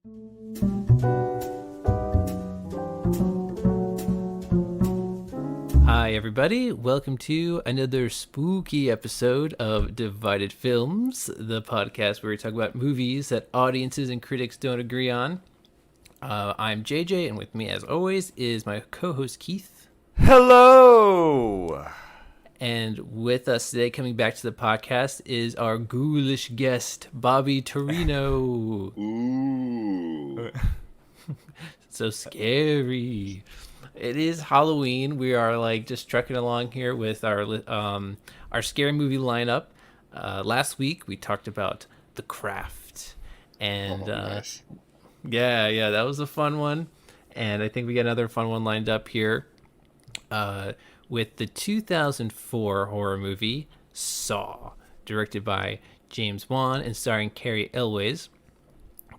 Hi, everybody. Welcome to another spooky episode of Divided Films, the podcast where we talk about movies that audiences and critics don't agree on. I'm JJ, and with me, as always, is my co-host Keith. Hello! And with us today, coming back to the podcast, is our ghoulish guest, Bobby Tarino. Ooh. So scary. It is Halloween. We are just trekking along here with our scary movie lineup. Last week we talked about The Craft, and nice. yeah, that was a fun one. And I think we got another fun one lined up here with the 2004 horror movie Saw, directed by James Wan and starring Cary Elwes.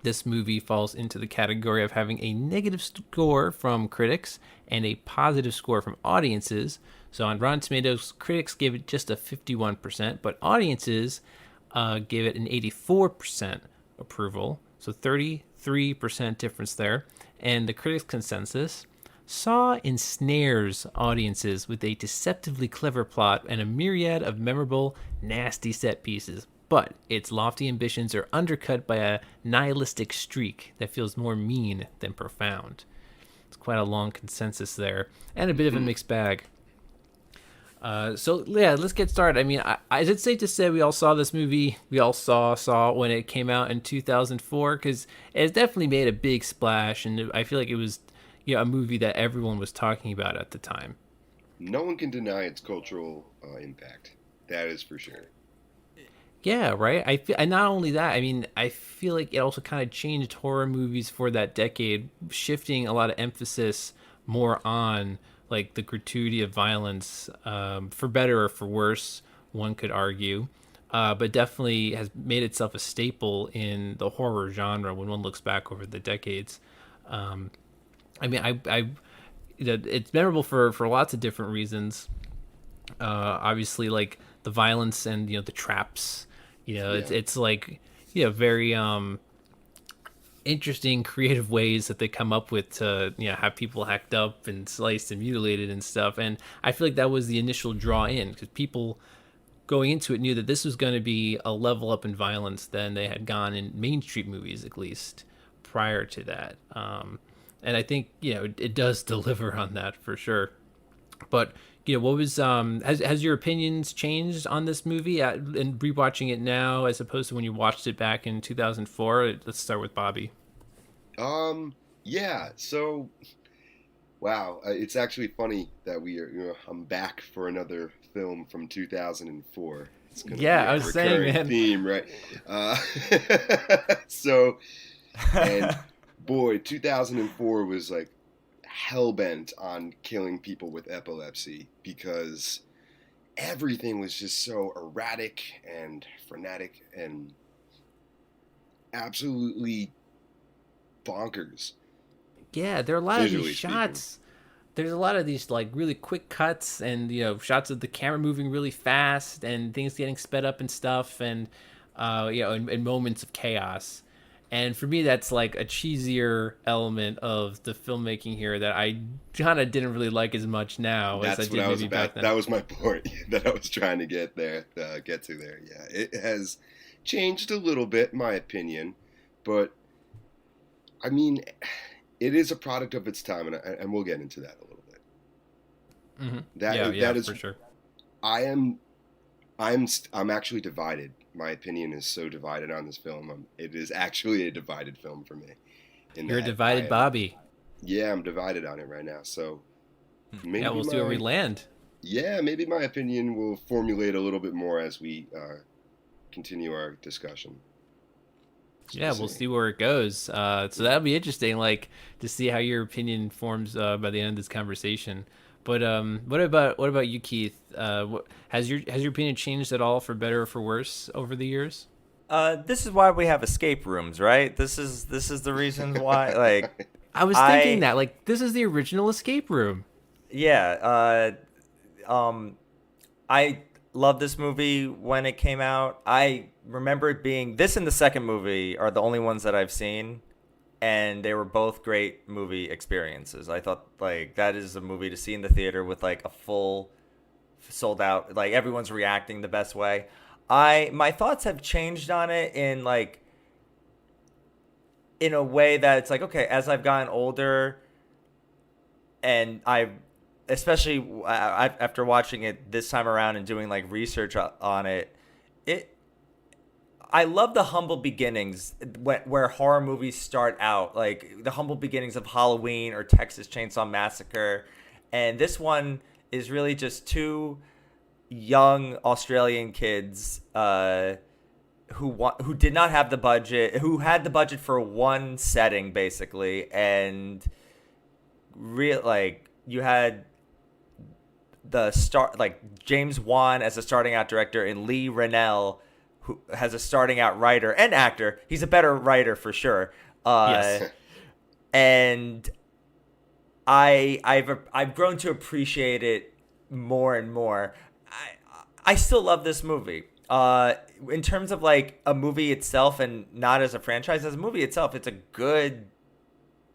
This movie falls into the category of having a negative score from critics and a positive score from audiences. So on Rotten Tomatoes, critics gave it just a 51%, but audiences gave it an 84% approval. So 33% difference there. And the critics' consensus: Saw ensnares audiences with a deceptively clever plot and a myriad of memorable, nasty set pieces. But its lofty ambitions are undercut by a nihilistic streak that feels more mean than profound. It's quite a long consensus there, and a bit of a mixed bag. So let's get started. I mean, is it safe to say we all saw this movie? We all saw when it came out in 2004, because it definitely made a big splash, and I feel like it was a movie that everyone was talking about at the time. No one can deny its cultural impact. That is for sure. Yeah, right. And not only that, I mean, I feel like it also kind of changed horror movies for that decade, shifting a lot of emphasis more on like the gratuity of violence, for better or for worse, one could argue, but definitely has made itself a staple in the horror genre when one looks back over the decades. I mean, it's memorable for lots of different reasons. Obviously, like the violence and the traps. It's like very interesting, creative ways that they come up with to have people hacked up and sliced and mutilated and stuff. And I feel like that was the initial draw in, because people going into it knew that this was going to be a level up in violence than they had gone in mainstream movies, at least prior to that. And I think it does deliver on that for sure. But what was has your opinions changed on this movie and rewatching it now as opposed to when you watched it back in 2004? Let's start with Bobby. Yeah. So, wow. It's actually funny that I'm back for another film from 2004. It's gonna be I was saying, man. Theme, right? So, and boy, 2004 was like hell-bent on killing people with epilepsy, because everything was just so erratic and frenetic and absolutely bonkers. Yeah, there are a lot of Visually these shots. There's a lot of these like really quick cuts and shots of the camera moving really fast and things getting sped up and stuff, and in moments of chaos. And for me, that's like a cheesier element of the filmmaking here that I kind of didn't really like as much now as I did maybe back then. That was my point that I was trying to get to there. Yeah, it has changed a little bit, in my opinion, but I mean, it is a product of its time, and we'll get into that a little bit. Mm-hmm. That is for sure. I'm actually divided. My opinion is so divided on this film. It is actually a divided film for me. You're a divided Bobby. Yeah, I'm divided on it right now. So maybe we'll see where we land. Yeah, maybe my opinion will formulate a little bit more as we continue our discussion. Yeah, we'll see where it goes. So that'll be interesting, like to see how your opinion forms by the end of this conversation. But what about you, Keith? Has your opinion changed at all, for better or for worse, over the years? This is why we have escape rooms, right? This is the reason why. Like, I was thinking that, like, this is the original escape room. Yeah. I loved this movie when it came out. I remember it being this and the second movie are the only ones that I've seen and they were both great movie experiences. I thought like that is a movie to see in the theater with like a full sold out, like everyone's reacting the best way. My thoughts have changed on it in a way that it's like, okay, as I've gotten older and I especially after watching it this time around and doing like research on it, it I love the humble beginnings where horror movies start out, like the humble beginnings of Halloween or Texas Chainsaw Massacre, and this one is really just two young Australian kids who did not have the budget, who had the budget for one setting basically, and real like you had the start like James Wan as a starting out director and Lee Rennell who has a starting out writer and actor. He's a better writer for sure. Yes. And I've grown to appreciate it more and more. I still love this movie. In terms of like a movie itself and not as a franchise, as a movie itself, it's a good,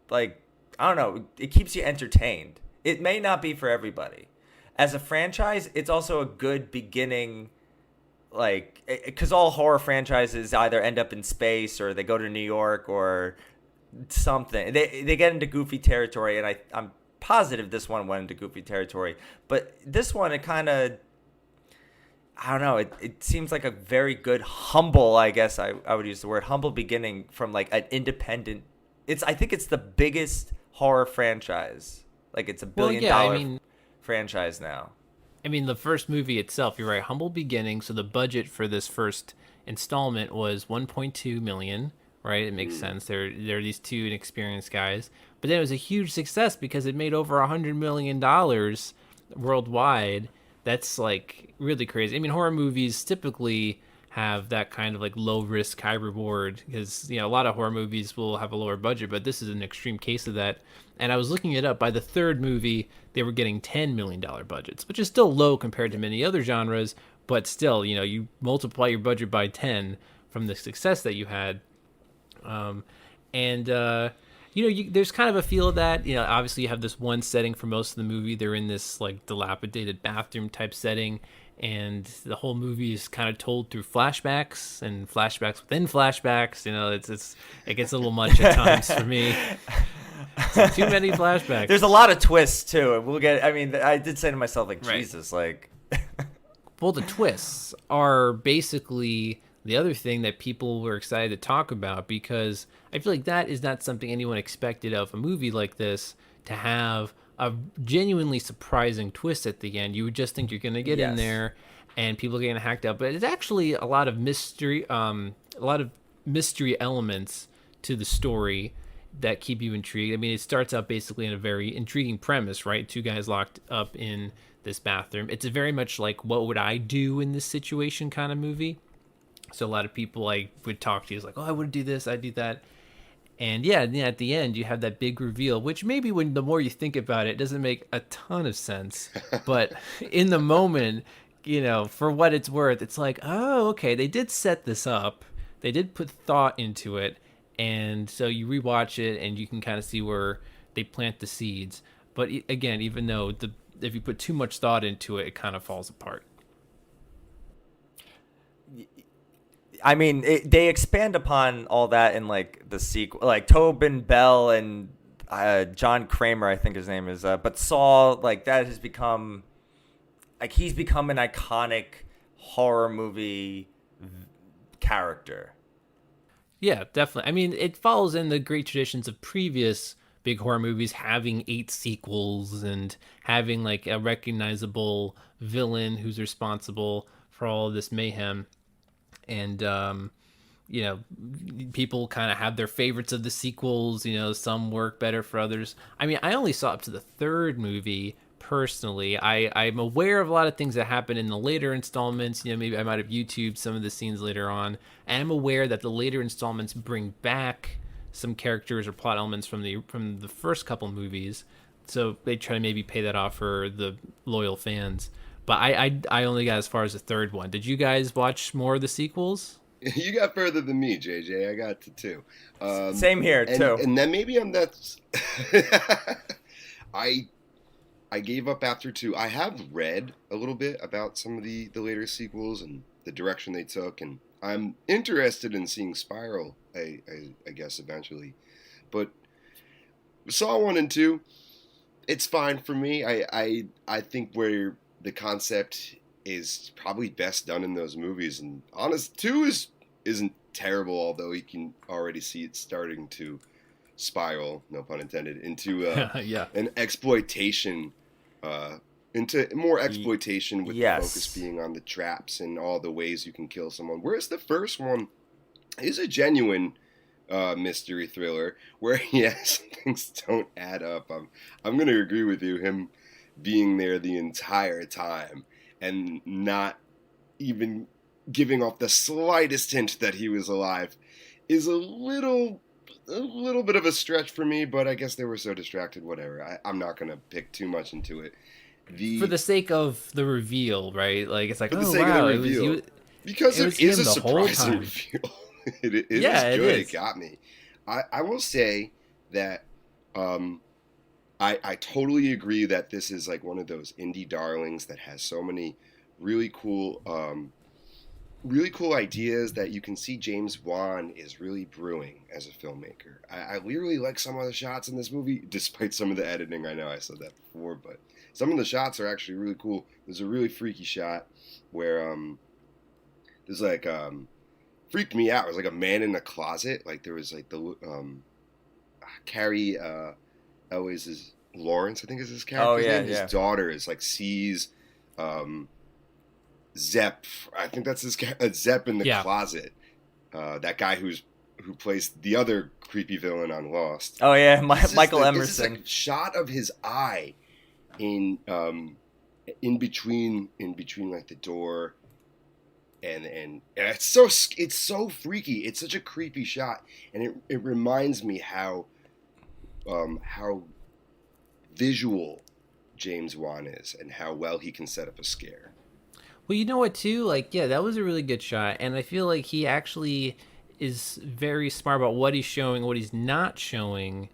like, I don't know, it keeps you entertained. It may not be for everybody. As a franchise, it's also a good beginning, like, because all horror franchises either end up in space or they go to New York or something. They get into goofy territory, and I'm positive this one went into goofy territory. But this one, it kind of, I don't know, it seems like a very good, humble, I guess I would use the word, humble beginning from like an independent, I think it's the biggest horror franchise. Like it's $1 billion franchise now. I mean, the first movie itself, you're right, humble beginning. So the budget for this first installment was 1.2 million, right? It makes sense. They're these two inexperienced guys, but then it was a huge success because it made over $100 million worldwide. That's like really crazy. I mean, horror movies typically have that kind of like low risk, high reward because, you know, a lot of horror movies will have a lower budget, but this is an extreme case of that. And I was looking it up. By the third movie, they were getting $10 million budgets, which is still low compared to many other genres, but still, you know, you multiply your budget by 10 from the success that you had. You know, there's kind of a feel of that. You know, obviously you have this one setting for most of the movie. They're in this like dilapidated bathroom type setting, and the whole movie is kind of told through flashbacks and flashbacks within flashbacks. You know, it gets a little much at times for me. Too many flashbacks. There's a lot of twists too, and we'll get. I mean, I did say to myself, like, Right. Jesus, like. Well, the twists are basically the other thing that people were excited to talk about because I feel like that is not something anyone expected of a movie like this, to have a genuinely surprising twist at the end. You would just think you're going to get in there and people getting hacked up, but it's actually a lot of mystery elements to the story that keep you intrigued. I mean, it starts out basically in a very intriguing premise, right? Two guys locked up in this bathroom. It's a very much like what would I do in this situation kind of movie. So a lot of people like would talk to you like, oh, I would do this, I'd do that. And yeah, at the end you have that big reveal, which maybe when the more you think about it, doesn't make a ton of sense. But in the moment, you know, for what it's worth, it's like, oh, okay, they did set this up. They did put thought into it. And so you rewatch it and you can kind of see where they plant the seeds. But again, even though if you put too much thought into it, it kind of falls apart. I mean, they expand upon all that in like the sequel, like Tobin Bell and John Kramer, I think his name is. But Saul, like that has become, like he's become an iconic horror movie character. Yeah, definitely. I mean, it follows in the great traditions of previous big horror movies having 8 sequels and having like a recognizable villain who's responsible for all of this mayhem. And, you know, people kind of have their favorites of the sequels. You know, some work better for others. I mean, I only saw up to the third movie personally. I'm aware of a lot of things that happen in the later installments. You know, maybe I might have YouTubed some of the scenes later on. And I'm aware that the later installments bring back some characters or plot elements from the first couple movies. So they try to maybe pay that off for the loyal fans. But I only got as far as the third one. Did you guys watch more of the sequels? You got further than me, JJ. I got to two. Same here too. And then maybe I'm that. I I gave up after two. I have read a little bit about some of the later sequels and the direction they took, and I'm interested in seeing Spiral. I guess eventually, but Saw 1 and 2, it's fine for me. I think where the concept is probably best done in those movies, and honest, 2 isn't terrible, although you can already see it starting to spiral, no pun intended, into Yeah. an exploitation, into more exploitation with the focus being on the traps and all the ways you can kill someone. Whereas the first one is a genuine mystery thriller where yes, things don't add up. I'm gonna agree with you. Him being there the entire time and not even giving off the slightest hint that he was alive is a little bit of a stretch for me. But I guess they were so distracted. Whatever. I'm not gonna pick too much into it. For the sake of the reveal, right? Like it's like, for the oh sake wow, of the reveal, because it is a surprising reveal. It is good. It got me. I will say that I totally agree that this is like one of those indie darlings that has so many really cool ideas that you can see James Wan is really brewing as a filmmaker. I really like some of the shots in this movie, despite some of the editing. I know I said that before, but some of the shots are actually really cool. There's a really freaky shot where there's like freaked me out. It was like a man in a closet. Like there was like the Carrie Elwes' Lawrence, I think is his character's name. His daughter is like sees Zepp. I think that's his Zepp in the closet. That guy who plays the other creepy villain on Lost. Oh yeah, Michael Emerson. This is a shot of his eye in between like the door and it's so freaky. It's such a creepy shot, and it reminds me how visual James Wan is and how well he can set up a scare. Well, you know what, too? Like, yeah, that was a really good shot. And I feel like he actually is very smart about what he's showing, what he's not showing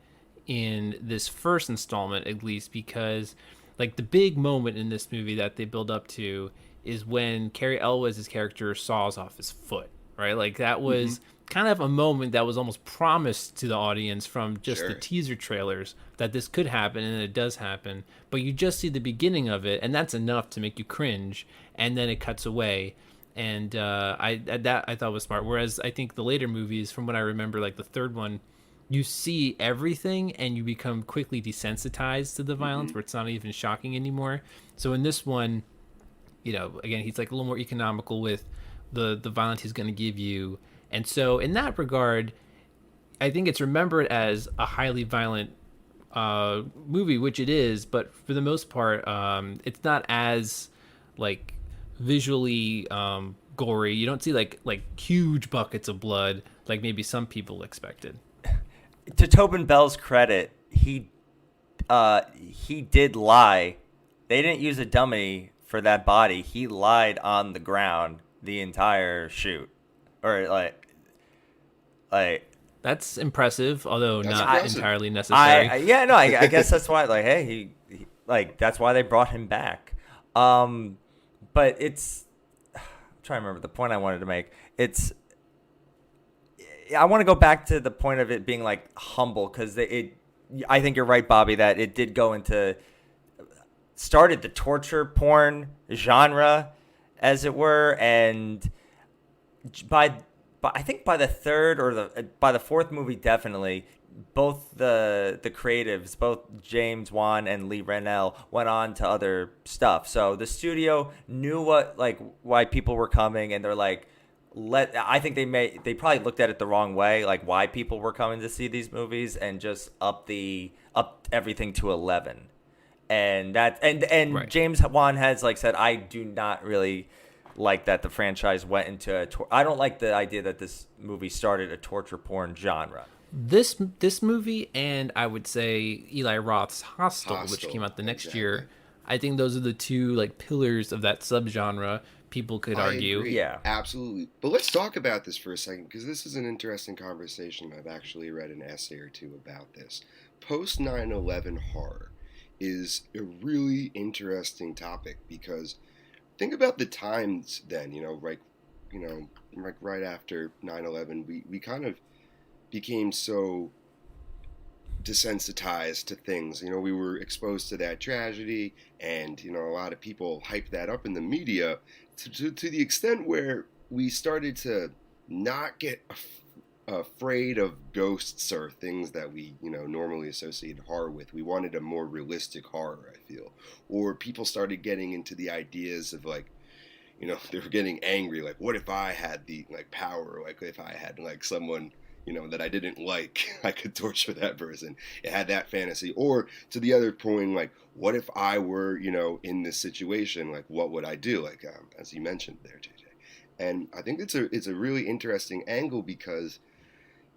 in this first installment, at least, because, like, the big moment in this movie that they build up to is when Carrie Elwes' character saws off his foot, right? Like, that was kind of a moment that was almost promised to the audience from just the teaser trailers that this could happen, and it does happen. But you just see the beginning of it, and that's enough to make you cringe, and then it cuts away. And I thought was smart. Whereas I think the later movies, from what I remember, like the third one, you see everything and you become quickly desensitized to the violence, where it's not even shocking anymore. So in this one, you know, again, he's like a little more economical with the violence he's going to give you. And so in that regard, I think it's remembered as a highly violent movie, which it is, but for the most part, it's not as like visually gory. You don't see like huge buckets of blood like maybe some people expected. To Tobin Bell's credit, he did lie. They didn't use a dummy for that body. He lied on the ground the entire shoot, or like. That's impressive, although that's not impressive. Entirely necessary. I guess that's why. Like, hey, he that's why they brought him back. But it's. I'm trying to remember the point I wanted to make. I want to go back to the point of it being like humble, because I think you're right, Bobby, that it did go into started the torture porn genre, as it were, and I think by the third or by the fourth movie, definitely, both the creatives, both James Wan and Lee Ranell, went on to other stuff. So the studio knew why people were coming, and they're like, I think they probably looked at it the wrong way, like why people were coming to see these movies, and just up everything to 11. And right. James Wan has said, I do not really like that the franchise went into I don't like the idea that this movie started a torture porn genre. This movie, and I would say Eli Roth's Hostel, which came out the next year, I think those are the two pillars of that subgenre, people could I argue. agree. Yeah. Absolutely. But let's talk about this for a second because this is an interesting conversation. I've actually read an essay or two about this. Post 9/11 horror is a really interesting topic because think about the times then, you know, like right after 9/11, we kind of became so desensitized to things. We were exposed to that tragedy, and a lot of people hyped that up in the media to the extent where we started to not get afraid of ghosts or things that we normally associate horror with. We wanted a more realistic horror, I feel, or people started getting into the ideas of like, they were getting angry, like, what if I had the like power, like if I had like someone that I didn't like, I could torture that person. It had that fantasy. Or to the other point, like, what if I were, in this situation, like, what would I do? Like, as you mentioned there, JJ. And I think it's a really interesting angle because,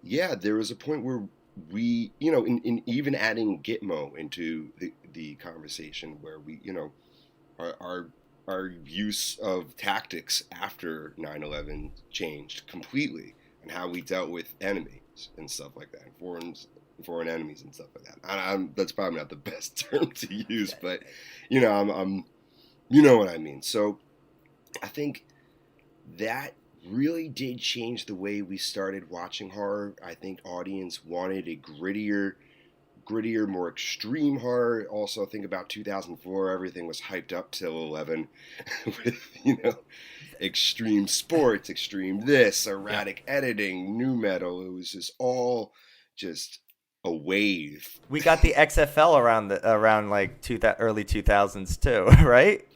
yeah, there was a point where we, in even adding Gitmo into the conversation where we, our use of tactics after 9/11 changed completely, and how we dealt with enemies and stuff like that, foreign enemies and stuff like that. That's probably not the best term to use, but I'm you know what I mean. So I think that really did change the way we started watching horror. I think audience wanted a grittier, more extreme horror. Also, think about 2004. Everything was hyped up till 11 with, extreme sports, extreme this, erratic editing, new metal. It was just all just a wave. We got the XFL around like early 2000s too, right?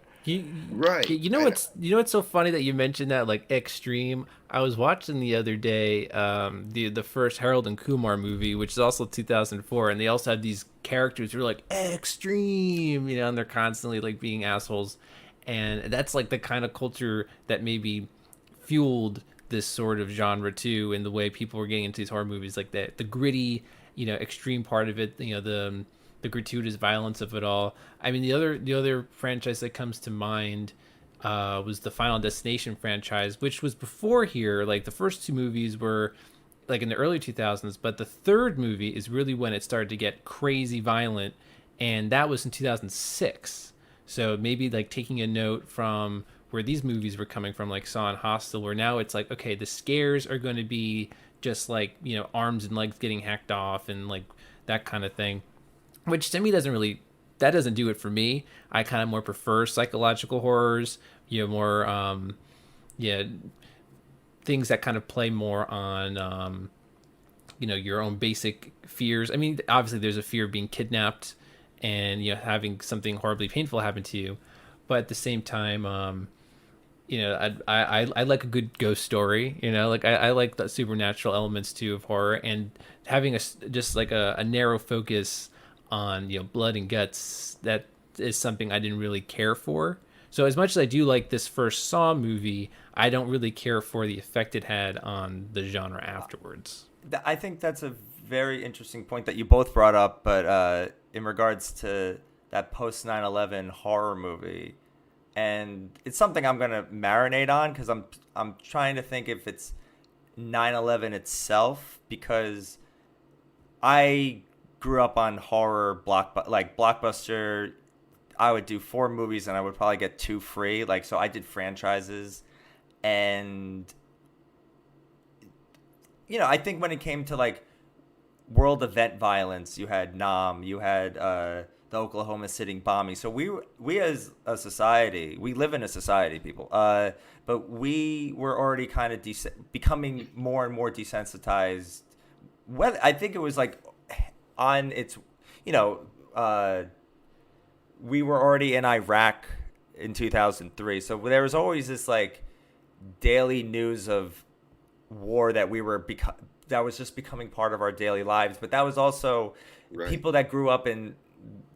Right. What's so funny that you mentioned that, like, extreme. I was watching the other day the first Harold and Kumar movie, which is also 2004, and they also have these characters who are like extreme, and they're constantly like being assholes, and that's like the kind of culture that maybe fueled this sort of genre too, in the way people were getting into these horror movies, like the gritty, extreme part of it, the gratuitous violence of it all. I mean, the other franchise that comes to mind was the Final Destination franchise, which was before here. Like, the first two movies were like in the early 2000s, but the third movie is really when it started to get crazy violent, and that was in 2006. So maybe like taking a note from where these movies were coming from, like Saw and Hostel, where now it's like, okay, the scares are going to be just like, arms and legs getting hacked off and like that kind of thing, which to me doesn't do it for me. I kind of more prefer psychological horrors, more things that kind of play more on your own basic fears. I mean, obviously there's a fear of being kidnapped and having something horribly painful happen to you, but at the same time, I like a good ghost story. Like I like the supernatural elements too of horror, and having just like a narrow focus on blood and guts, that is something I didn't really care for. So as much as I do like this first Saw movie, I don't really care for the effect it had on the genre afterwards. I think that's a very interesting point that you both brought up, but in regards to that post 9/11 horror movie, and it's something I'm gonna marinate on because I'm trying to think if it's 9/11 itself, because I grew up on horror Blockbuster. I would do 4 movies and I would probably get 2 free. Like, so I did franchises, and I think when it came to like world event violence, you had Nam, you had the Oklahoma City bombing. So we as a society, we live in a society, people. But we were already kind of becoming more and more desensitized. I think it was like on its, we were already in Iraq in 2003. So there was always this like daily news of war that that was just becoming part of our daily lives. But that was also people that grew up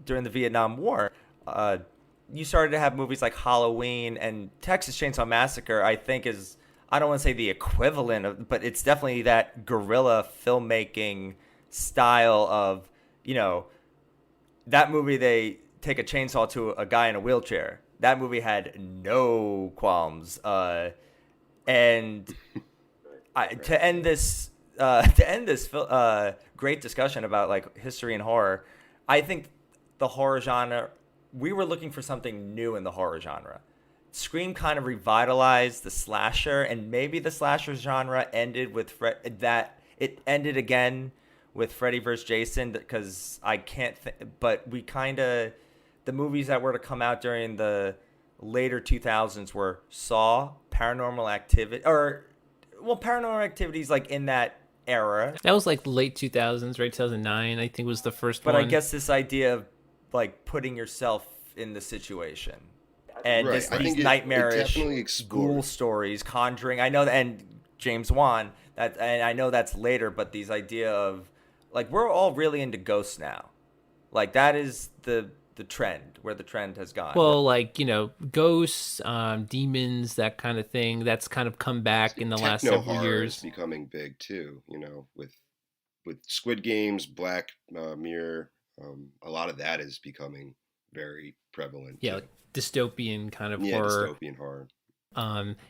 during the Vietnam War. You started to have movies like Halloween, and Texas Chainsaw Massacre, I think, is, I don't want to say the equivalent of, but it's definitely that guerrilla filmmaking style of, that movie, they take a chainsaw to a guy in a wheelchair. That movie had no qualms. And to end this great discussion about like history and horror, I think the horror genre, we were looking for something new in the horror genre. Scream kind of revitalized the slasher, and maybe the slasher genre ended with it ended again with Freddy vs. Jason, because I can't but we kind of, the movies that were to come out during the later 2000s were Saw, Paranormal Activity, or well, Paranormal Activity is like in that era. That was like late 2000s, right? 2009, I think, was the first But one. I guess this idea of like putting yourself in the situation, and Right. I these think it nightmarish definitely ghoul explored. stories, Conjuring. I know that, and James Wan. And I know that's later, but these idea of like we're all really into ghosts now. Like that is the trend, where the trend has gone. Well, like, ghosts, demons, that kind of thing. That's kind of come back in the last Techno several horror is years. becoming big too. With Squid Games, Black Mirror, a lot of that is becoming very prevalent Yeah, too. like dystopian kind of Yeah, horror. dystopian horror.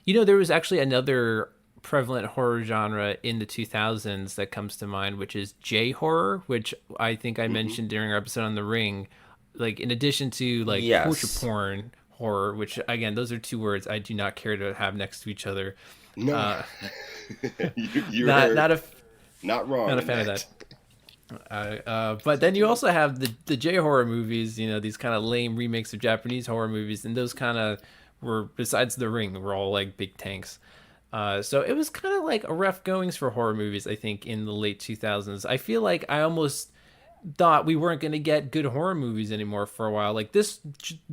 There was actually another prevalent horror genre in the 2000s that comes to mind, which is J horror, which I think I Hmm. mentioned during our episode on The Ring. Like, in addition to like torture Yes. porn horror, which again, those are two words I do not care to have next to each other. No, Uh, you're not not a not wrong not a in fan of that. that. But then you also have the J horror movies, these kind of lame remakes of Japanese horror movies, and those kind of were, besides The Ring, were all like big tanks. So it was kind of like a rough goings for horror movies, I think, in the late 2000s. I feel like I almost thought we weren't going to get good horror movies anymore for a while. Like this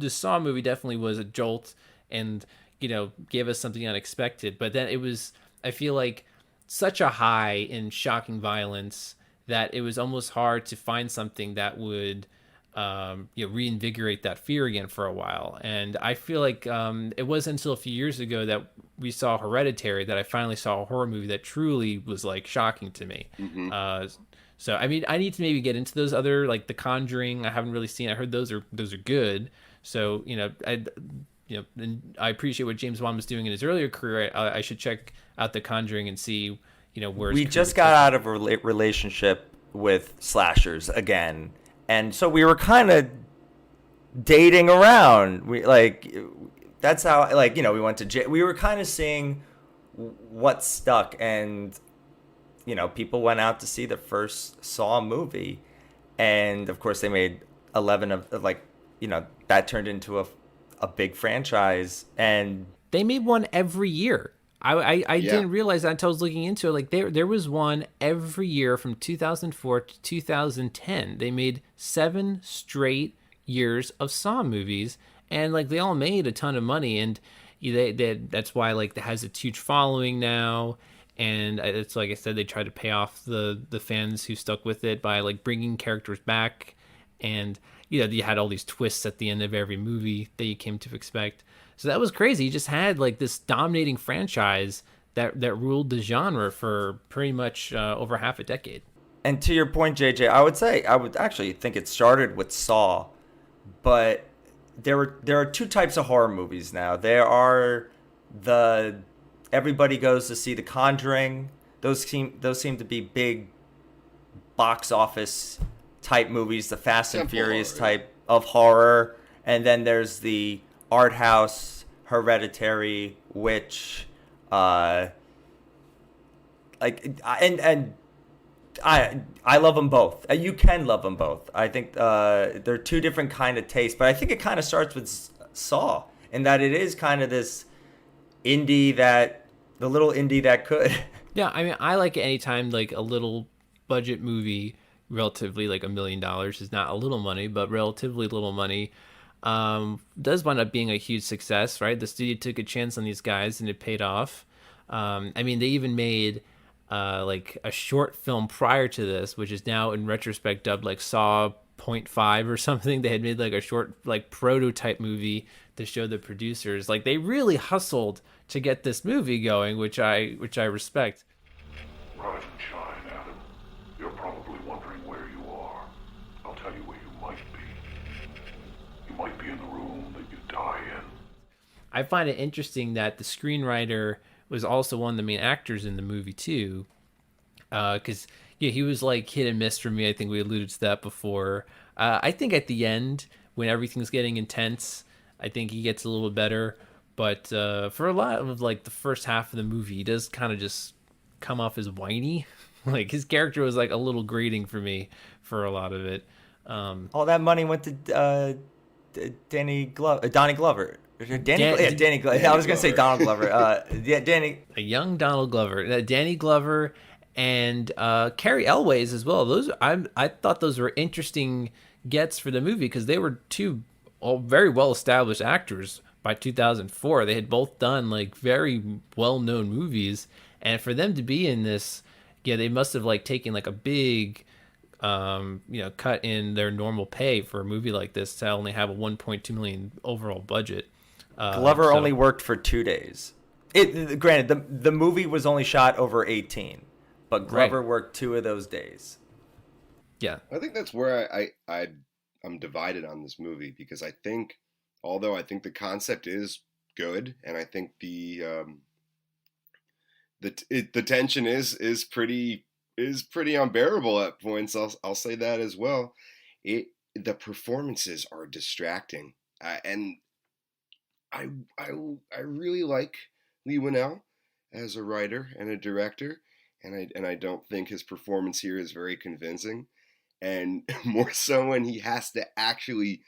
Saw movie definitely was a jolt, and gave us something unexpected. But then it was, I feel like, such a high in shocking violence that it was almost hard to find something that would reinvigorate that fear again for a while. And I feel like it wasn't until a few years ago that we saw Hereditary that I finally saw a horror movie that truly was like shocking to me. Hmm. So I mean, I need to maybe get into those other, like The Conjuring. I haven't really seen. I heard those are good. So and I appreciate what James Wan was doing in his earlier career. I should check out The Conjuring and see where his We career just would got take him. out of a relationship with slashers again, and so we were kind of dating around. We like that's how, like, we went to we were kind of seeing what stuck, and people went out to see the first Saw movie, and of course they made 11 of like, that turned into a big franchise. And They made one every year. I Yeah. didn't realize that until I was looking into it. Like there was one every year from 2004 to 2010. They made 7 straight years of Saw movies, and like they all made a ton of money. And that's why like it has a huge following now. And it's like I said, they tried to pay off the fans who stuck with it by like bringing characters back, and you had all these twists at the end of every movie that you came to expect. So that was crazy. You just had like this dominating franchise that ruled the genre for pretty much over half a decade. And to your point, JJ, I would actually think it started with Saw, but there are two types of horror movies now. There are the everybody goes to see The Conjuring. Those seem to be big box office type movies, the Fast and Temple Furious horror, yeah. type of horror. And then there's the art house, Hereditary, Witch, and I love them both. You can love them both. I think they're two different kind of tastes, but I think it kind of starts with Saw, in that it is kind of this the little indie that could. Yeah, I mean, I like it anytime like a little budget movie, relatively like $1 million is not a little money, but relatively little money, does wind up being a huge success, right? The studio took a chance on these guys and it paid off. I mean, they even made like a short film prior to this, which is now in retrospect dubbed like Saw Point Five or something. They had made like a short like prototype movie to show the producers. Like they really hustled to get this movie going, which I respect. Rise and shine, Adam. You're probably wondering where you are. I'll tell you where you might be. You might be in the room that you die in. I find it interesting that the screenwriter was also one of the main actors in the movie too, because yeah, he was like hit and miss for me. I think we alluded to that before. I think at the end, when everything's getting intense, I think he gets a little better. But for a lot of like the first half of the movie, he does kind of just come off as whiny. Like his character was like a little grating for me for a lot of it. All that money went to Donnie Glover. Yeah, Danny Glover. I Danny was gonna say Glover. Donald Glover. Yeah, Danny. A young Donald Glover, Danny Glover, and Carrie Elways as well. Those I thought those were interesting gets for the movie because they were two all very well established actors by 2004. They had both done like very well known movies, and for them to be in this, yeah, they must have like taken like a big cut in their normal pay for a movie like this to only have a 1.2 million overall budget. Glover only worked for 2 days. Granted, the movie was only shot over 18, but Glover worked 2 of those days. Yeah, I think that's where I'm divided on this movie because I think, although I think the concept is good, and I think the tension is pretty unbearable at points. I'll say that as well. The performances are distracting, and I really like Lee Winnell as a writer and a director, and I don't think his performance here is very convincing, and more so when he has to actually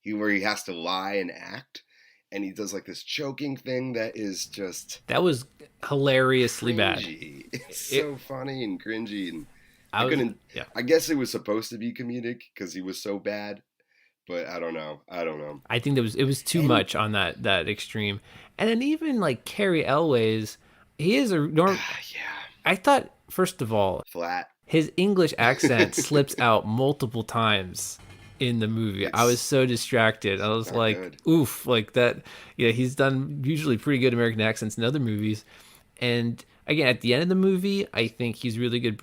where he has to lie and act, and he does like this choking thing that is just that was hilariously bad. cringy. It's so funny and cringy, and I was, couldn't. yeah. I guess it was supposed to be comedic because he was so bad, but I don't know. I think it was too much on that extreme, and then even like Carrie Elways, he is a norm. Yeah, I thought first of all, flat. his English accent slips out multiple times in the movie. I was so distracted. I was like, good. oof, like that. Yeah, he's done usually pretty good American accents in other movies, and again at the end of the movie, I think he's really good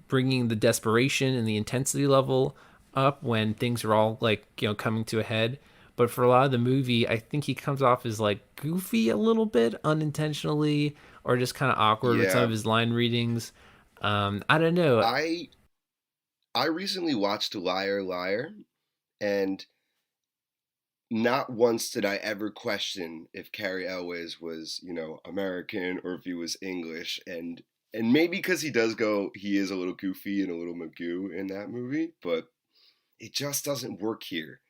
bringing the desperation and the intensity level up when things are all like coming to a head. But for a lot of the movie, I think he comes off as like goofy a little bit unintentionally, or just kind of awkward with some of his line readings. I don't know. I recently watched Liar Liar, and not once did I ever question if Carrie Elways was, American or if he was English, and maybe because he is a little goofy and a little Magoo in that movie, but it just doesn't work here.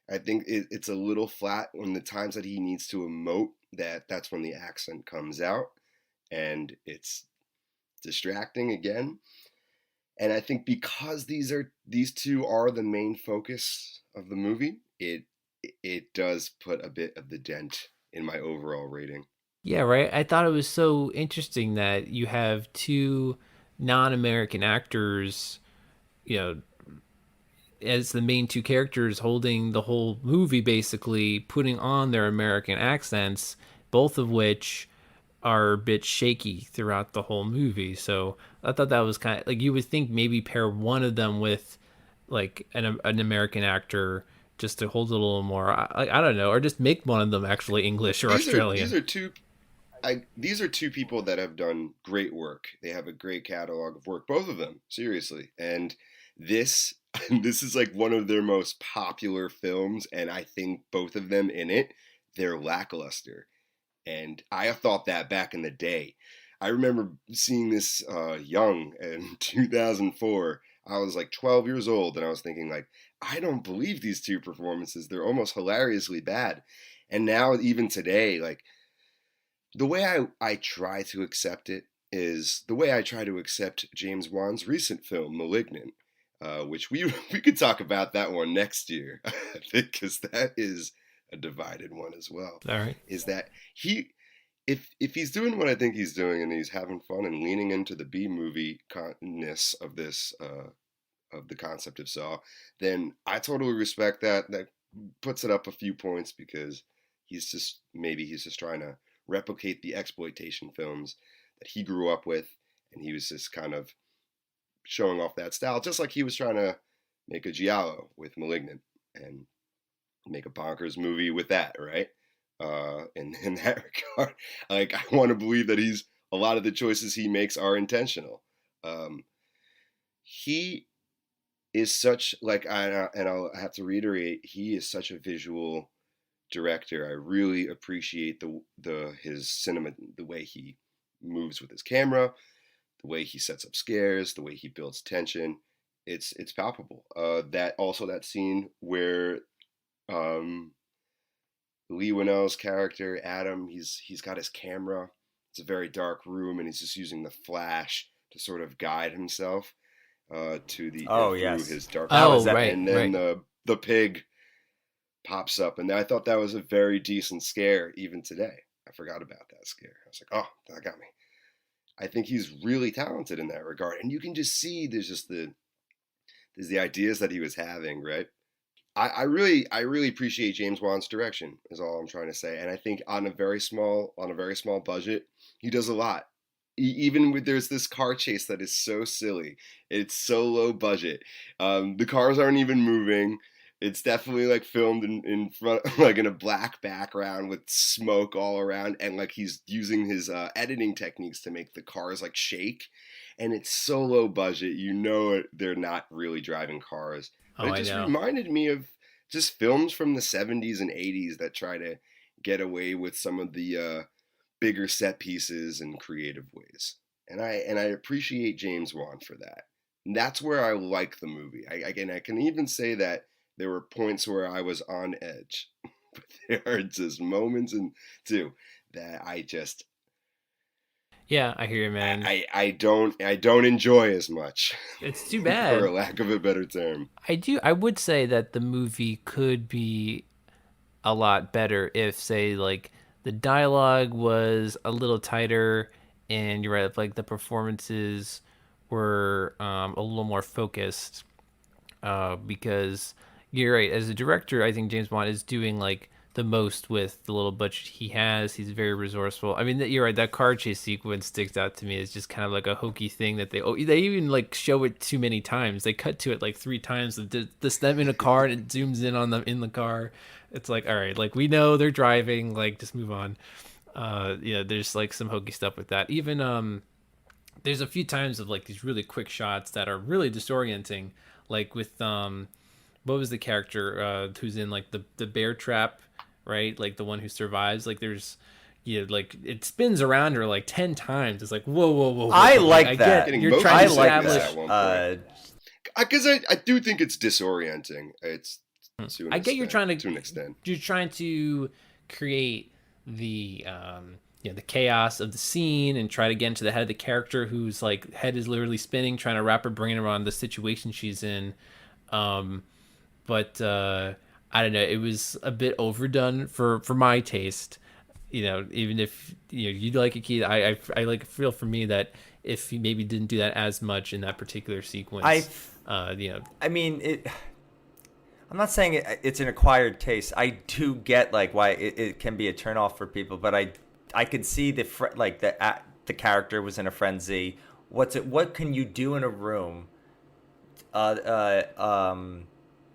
I think it's a little flat when the times that he needs to emote. That's when the accent comes out, and it's distracting again. And I think because these two are the main focus of the movie, it does put a bit of the dent in my overall rating. Yeah, right. I thought it was so interesting that you have two non-American actors, as the main two characters holding the whole movie, basically putting on their American accents, both of which are a bit shaky throughout the whole movie. So I thought that was kind of like, you would think maybe pair one of them with like an American actor just to hold it a little more. I don't know, or just make one of them actually English or Australian. These are two people that have done great work. They have a great catalog of work, both of them, seriously. And this is like one of their most popular films, and I think both of them in it, they're lackluster. And I thought that back in the day. I remember seeing this young in 2004. I was like 12 years old, and I was thinking like, I don't believe these two performances. They're almost hilariously bad. And now even today, like, the way I try to accept it is the way I try to accept James Wan's recent film, Malignant, which we could talk about that one next year, I think, because that is a divided one as well. All right. Is that if he's doing what I think he's doing and he's having fun and leaning into the B-movie-ness of this, of the concept of Saw, then I totally respect that. That puts it up a few points because he's just trying to replicate the exploitation films that he grew up with, and he was just kind of showing off that style, just like he was trying to make a giallo with Malignant. And make a bonkers movie with that, right? In that regard, like I want to believe that he's a lot of the choices he makes are intentional. Um, he is such like and I'll have to reiterate, he is such a visual director. I really appreciate the his cinema, the way he moves with his camera, the way he sets up scares, the way he builds tension. It's palpable. That also that scene where um, Lee Winnell's character Adam, he's got his camera. It's a very dark room, and he's just using the flash to sort of guide himself to the Oh through yes, his dark that Oh, was tunnel, epic. right, and then right. the pig pops up, and I thought that was a very decent scare even today. I forgot about that scare. I was like, oh, that got me. I think he's really talented in that regard, and you can just see there's the ideas that he was having, right? I really appreciate James Wan's direction. Is all I'm trying to say, and I think on a very small budget, he does a lot. Even with there's this car chase that is so silly. It's so low budget. The cars aren't even moving. It's definitely like filmed in front, like in a black background with smoke all around, and like he's using his editing techniques to make the cars like shake. And it's so low budget, you know they're not really driving cars, but Oh, it I just know. reminded me of just films from the 70s and 80s that try to get away with some of the bigger set pieces and creative ways. And I appreciate James Wan for that. And that's where I like the movie. I can even say that there were points where I was on edge, but there are just moments and too that Yeah, I hear you, man. I don't enjoy as much, It's too for a bad. lack of a better term. I would say that the movie could be a lot better if, say, like the dialogue was a little tighter, and you're right, if, like the performances were a little more focused. Because you're right, as a director, I think James Bond is doing like the most with the little budget he has. He's very resourceful. I mean, you're right. That car chase sequence sticks out to me as just kind of like a hokey thing that they even like show it too many times. They cut to it like three times. This them in a car and it zooms in on them in the car. It's like, all right, like we know they're driving. Like just move on. There's like some hokey stuff with that. Even there's a few times of like these really quick shots that are really disorienting, like with what was the character who's in like the bear trap, right? Like the one who survives. Like there's like it spins around her like 10 times. It's like whoa, whoa, whoa, whoa. I Like I like get that. Getting you're motion trying I to like sickness establish. at that. one point. Because I do think it's disorienting. It's I get to an extent. you're trying to create the the chaos of the scene and try to get into the head of the character whose like head is literally spinning, trying to wrap her brain around the situation she's in. Um, but I don't know, it was a bit overdone for my taste. Even if you'd like it, Keith, I like feel for me that if he maybe didn't do that as much in that particular I sequence, you know, I mean it. I'm not saying it's an acquired taste. I do get like why it can be a turnoff for people, but I could see like the character was in a frenzy. What can you do in a room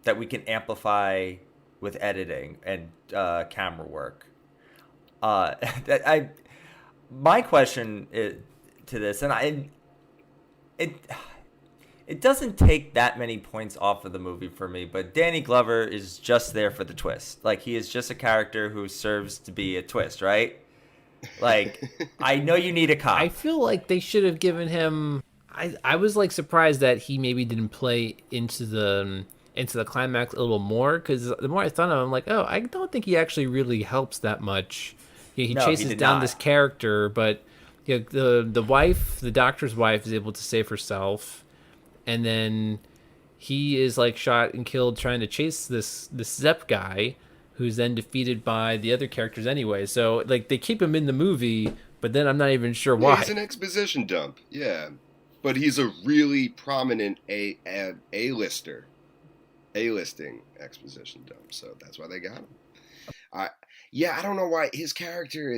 that we can amplify with editing and camera work? That I My question to this, and it it doesn't take that many points off of the movie for me, but Danny Glover is just there for the twist. Like he is just a character who serves to be a twist, right? Like I know you need a I cop. feel like they should have given him. I was like surprised that he maybe didn't play into the climax a little more, because the more I thought of him, I'm like, oh, I don't think he actually really helps that much. He No, he chases did down this not. character, but the wife, the doctor's wife, is able to save herself, and then he is like shot and killed trying to chase this Zepp guy, who's then defeated by the other characters anyway. So like they keep him in the movie, but then I'm not even sure Yeah, he's why. an exposition dump. Yeah, but he's a really prominent A-lister, A-listing exposition dump. So that's why they got him. I Yeah, I don't know why his character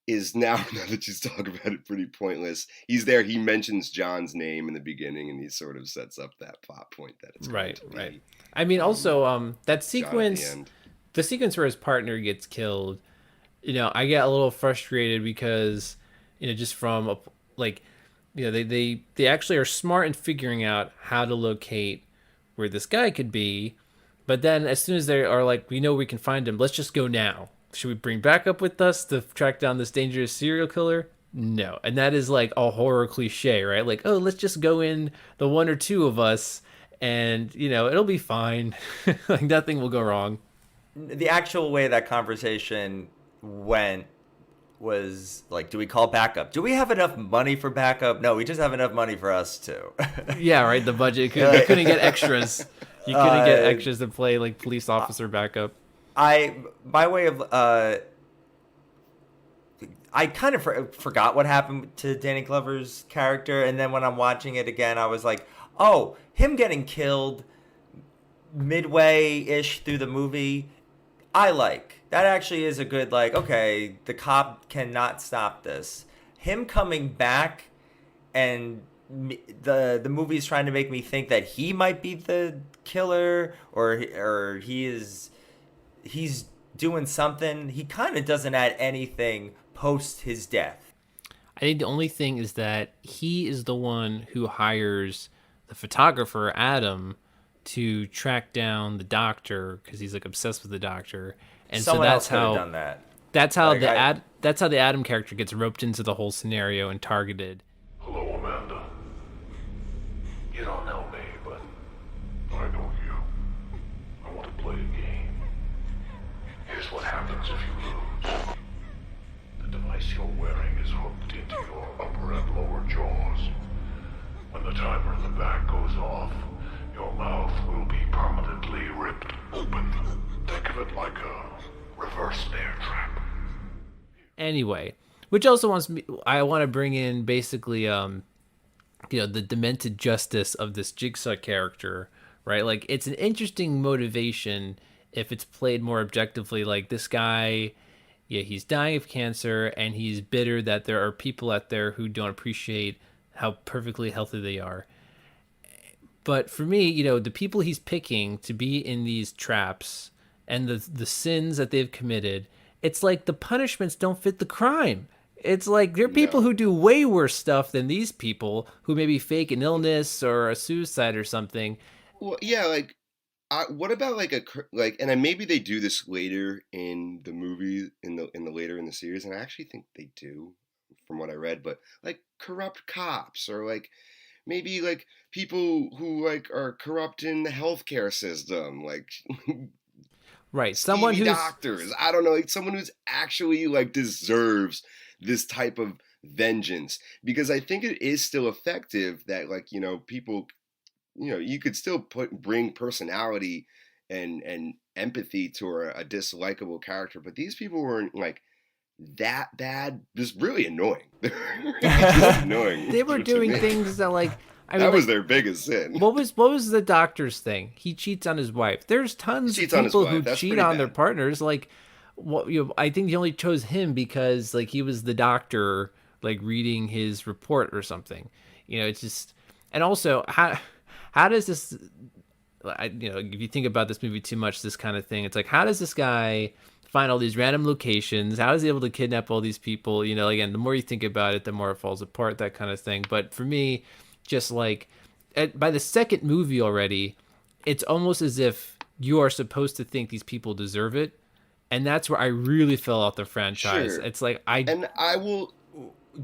is now that you talk about it, pretty pointless. He's there. He mentions John's name in the beginning, and he sort of sets up that plot point that it's going Right, to be right. I mean, also that John at the sequence, end. the sequence where his partner gets killed. I get a little frustrated because, just from like, they actually are smart in figuring out how to locate where this guy could be, but then as soon as they are like, we know we can find him, let's just go now. Should we bring backup with us to track down this dangerous serial killer? No, and that is like a horror cliche, right? Like, oh, let's just go in, the one or two of us, and it'll be fine. Like nothing will go wrong. The actual way that conversation went was like, do we call backup? Do we have enough money for backup? No, we just have enough money for us too. Yeah, right. The budget you couldn't get extras. You couldn't get extras to play like police officer backup. By way of I kind of forgot what happened to Danny Glover's character, and then when I'm watching it again, I was like, oh, him getting killed midway-ish through the movie, I like. That actually is a good, like, okay, the cop cannot stop this. Him coming back and the movie's trying to make me think that he might be the killer, or he's doing something. He kind of doesn't add anything post his death. I think the only thing is that he is the one who hires the photographer Adam to track down the doctor because he's like obsessed with the doctor, and Someone so else could have done that. That's how Like, that's how the Adam character gets roped into the whole scenario and targeted. Hello, Amanda. You don't know me, but I know you. I want to play a game. Here's what happens if you lose. The device you're wearing is hooked into your upper and lower jaws. When the timer in the back goes off, your mouth will be permanently ripped open. Think of it like a reverse bear trap. Anyway, which also I want to bring in basically the demented justice of this Jigsaw character, right? Like it's an interesting motivation if it's played more objectively. Like this guy, yeah, he's dying of cancer and he's bitter that there are people out there who don't appreciate how perfectly healthy they are. But for me, the people he's picking to be in these traps and the sins that they've committed, it's like the punishments don't fit the crime. It's like there are people who do way worse stuff than these people who maybe fake an illness or a suicide or something. Well, yeah, like, what about like and then maybe they do this later in the movie, in the later in the series, and I actually think they do, from what I read. But like corrupt cops, or like maybe like people who like are corrupt in the healthcare system, like Right, someone who's doctors. I don't know, like someone who's actually like deserves this type of vengeance, because I think it is still effective that like people, you could still bring personality and empathy to a dislikable character, but these people weren't like that bad. Just really annoying. Just annoying. they were doing things that like that was their biggest sin. What was the doctor's thing? He cheats on his wife. There's tons of people who cheat on their partners. Like, I think he only chose him because like he was the doctor, like reading his report or something. It's just, and also how does this? If you think about this movie too much, this kind of thing, it's like how does this guy find all these random locations? How is he able to kidnap all these people? Again, the more you think about it, the more it falls apart. That kind of thing. But for me, just like by the second movie already, it's almost as if you are supposed to think these people deserve it, and that's where I really fell off the franchise. Sure. It's like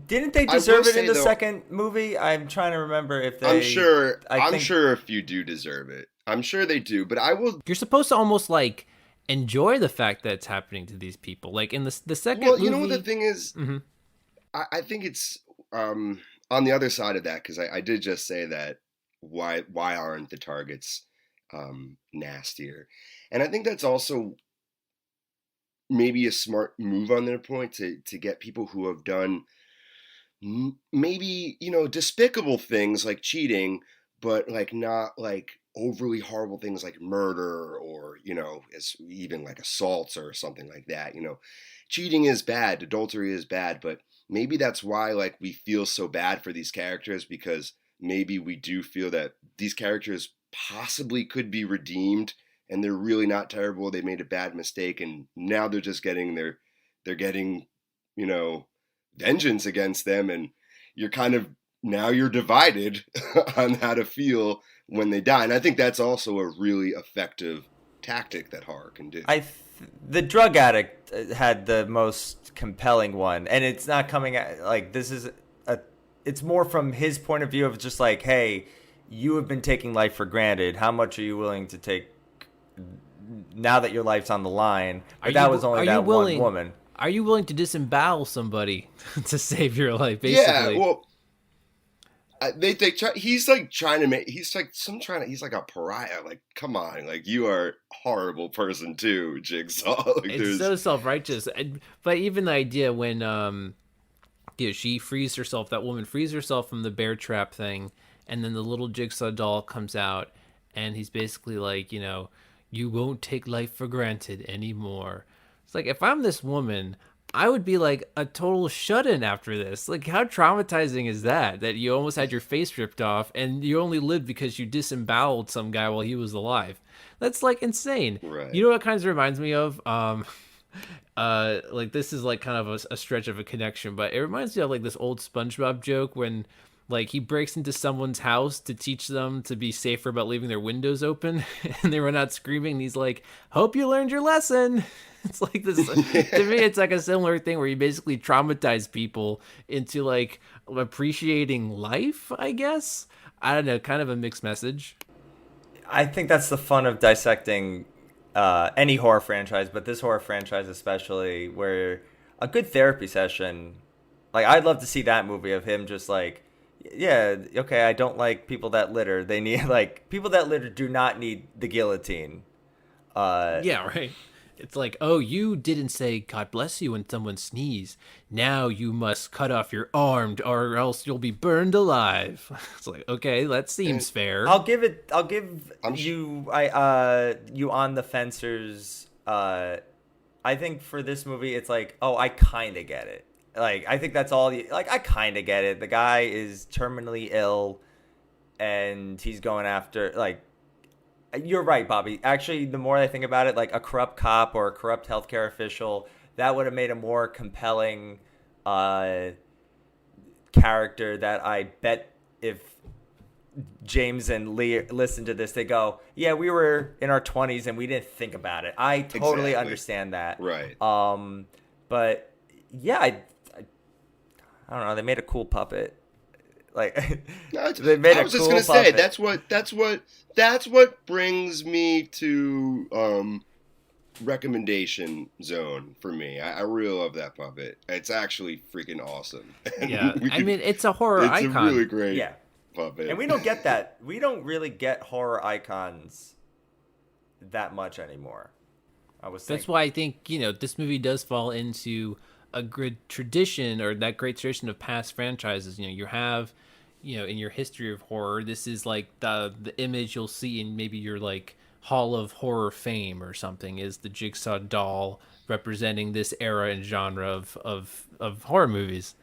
didn't they deserve it in the second movie? I'm trying to remember if they. I'm sure if you do deserve it, I'm sure they do. But I will. You're supposed to almost like enjoy the fact that it's happening to these people. Like in the second movie. Well, you know what the thing is. Mm-hmm. I think it's on the other side of that, because I did just say that why aren't the targets nastier? And I think that's also maybe a smart move on their point to get people who have done maybe despicable things like cheating, but like not like overly horrible things like murder or, as even like assaults or something like that. Cheating is bad, adultery is bad, but maybe that's why like we feel so bad for these characters, because maybe we do feel that these characters possibly could be redeemed and they're really not terrible. They made a bad mistake and now they're getting, you know, vengeance against them, and you're divided on how to feel when they die. And I think that's also a really effective tactic that horror can do. The drug addict had the most compelling one, and it's not coming at like this is it's more from his point of view of just like, hey, you have been taking life for granted. How much are you willing to take now that your life's on the line? But that was only that one woman. Are you willing to disembowel somebody to save your life? Basically, yeah. Well, he's like trying to make. He's like a pariah. Like, come on, like you are a horrible person too, Jigsaw. Like, it's so self-righteous. But even the idea when she frees herself, that woman frees herself from the bear trap thing, and then the little Jigsaw doll comes out, and he's basically like, you won't take life for granted anymore. It's like, if I'm this woman, I would be like a total shut-in after this. Like, how traumatizing is that? That you almost had your face ripped off and you only lived because you disemboweled some guy while he was alive. That's like insane. Right. You know what kind of reminds me of? Like this is like kind of a stretch of a connection, but it reminds me of like this old SpongeBob joke when like he breaks into someone's house to teach them to be safer about leaving their windows open, and they run out screaming, and he's like, hope you learned your lesson. It's like this, to me, it's like a similar thing where you basically traumatize people into like appreciating life, I guess. I don't know, kind of a mixed message. I think that's the fun of dissecting any horror franchise, but this horror franchise especially, where a good therapy session, like I'd love to see that movie of him just like, yeah, okay, I don't like people that litter. They need like people that litter do not need the guillotine. Yeah, right. It's like, oh, you didn't say God bless you when someone sneezed. Now you must cut off your arm or else you'll be burned alive. It's like, okay, that seems fair. I'll give you you on the fencers. I think for this movie, it's like, oh, I kind of get it. Like, I think that's all. I kind of get it. The guy is terminally ill, and he's going after, like, you're right, Bobby. Actually, the more I think about it, like a corrupt cop or a corrupt healthcare official, that would have made a more compelling character that I bet if James and Lee listen to this, they go, yeah, we were in our 20s and we didn't think about it. I totally understand that. Right. But yeah, I don't know. They made a cool puppet. Like they made I was just gonna say that's what brings me to recommendation zone for me. I really love that puppet. It's actually freaking awesome. Yeah, I mean it's a horror icon. It's a really great puppet. And we don't get that. We don't really get horror icons that much anymore. That's why I think this movie does fall into a good tradition, or that great tradition of past franchises. You have, in your history of horror, this is like the image you'll see in maybe your like Hall of Horror Fame or something, is the Jigsaw doll representing this era and genre of horror movies.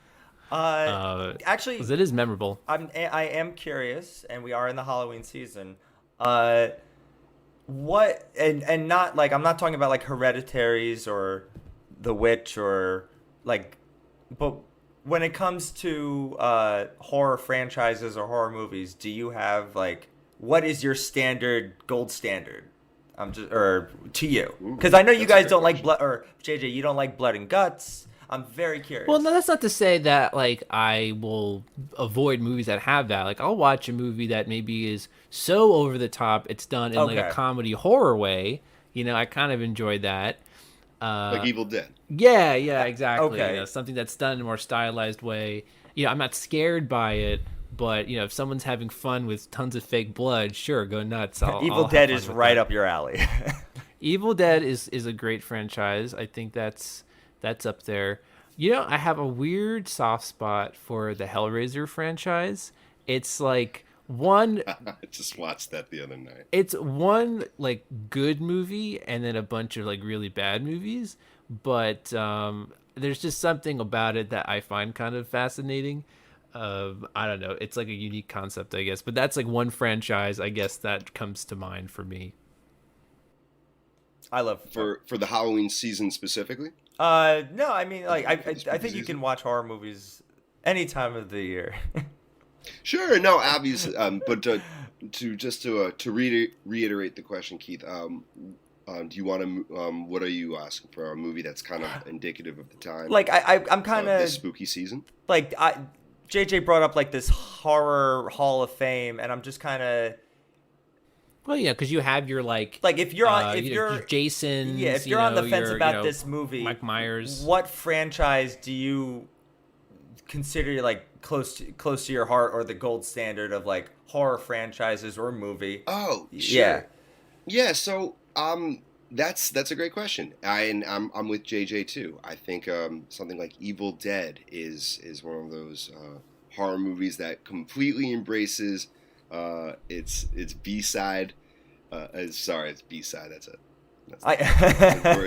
Actually, because it is memorable. I am curious, and we are in the Halloween season. What and not like, I'm not talking about like Hereditaries or The Witch or like, but when it comes to horror franchises or horror movies, do you have like, what is your gold standard? Or to you, because I know you guys don't like blood, or JJ, you don't like blood and guts. I'm very curious. Well, no, that's not to say that like I will avoid movies that have that. Like, I'll watch a movie that maybe is so over the top it's done in like a comedy horror way. I kind of enjoy that. Like Evil Dead. Yeah, exactly. Okay. Something that's done in a more stylized way. I'm not scared by it, but if someone's having fun with tons of fake blood, sure, go nuts. Evil Dead is right up your alley. Evil Dead is a great franchise. I think that's up there. I have a weird soft spot for the Hellraiser franchise. It's like one I just watched that the other night. it's one like good movie and then a bunch of like really bad movies, but there's just something about it that I find kind of fascinating. I don't know, it's like a unique concept, I guess, but that's like one franchise I guess that comes to mind for me. I love For the Halloween season specifically. no, I mean like For the I spooky think you season? can watch horror movies any time of the year. Sure, no, obviously, but to reiterate the question, Keith, do you want to? What are you asking for? A movie that's kind of indicative of the time Like I'm kind of this of spooky season? like JJ brought up like this horror hall of fame, and I'm just kind of Well, yeah, because you have your like if you're on if you know, you're Jason's, yeah, if you you're on the know, fence your, about this movie, Mike Myers. what franchise do you consider like close to your heart, or the gold standard of like horror franchises or movie? Oh, Yeah. sure. Yeah, so that's a great question. I'm with JJ too. I think something like Evil Dead is one of those horror movies that completely embraces its B side. Sorry, it's B side. That's not I or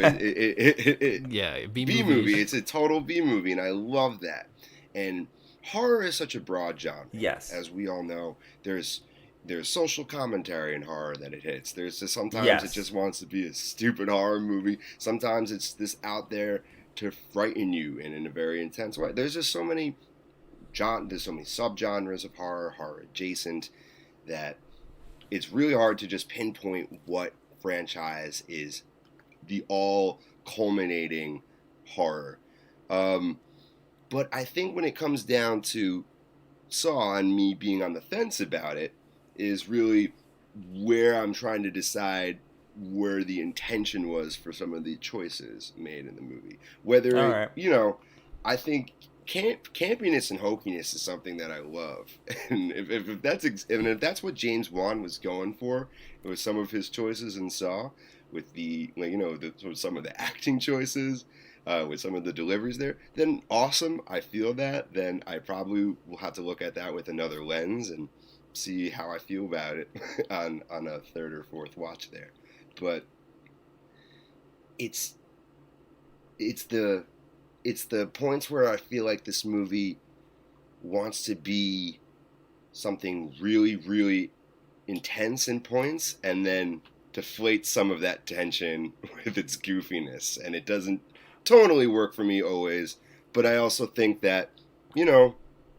Yeah, B B movie. movie. It's a total B movie, and I love that. And horror is such a broad genre. Yes. As we all know, there's social commentary in horror that it hits. There's just sometimes Yes. it just wants to be a stupid horror movie. Sometimes it's this out there to frighten you and in a very intense way. There's just so many there's so many subgenres of horror adjacent, that it's really hard to just pinpoint what franchise is the all culminating horror. But I think when it comes down to Saw and me being on the fence about it, is really where I'm trying to decide where the intention was for some of the choices made in the movie. Whether All it, right. I think campiness and hokiness is something that I love, and if that's what James Wan was going for with some of his choices in Saw, with with some of the acting choices, with some of the deliveries there, then awesome. I feel that. Then I probably will have to look at that with another lens and see how I feel about it on a third or fourth watch there. But it's the points where I feel like this movie wants to be something really, really intense in points, and then deflate some of that tension with its goofiness. And it doesn't totally work for me always, but I also think that,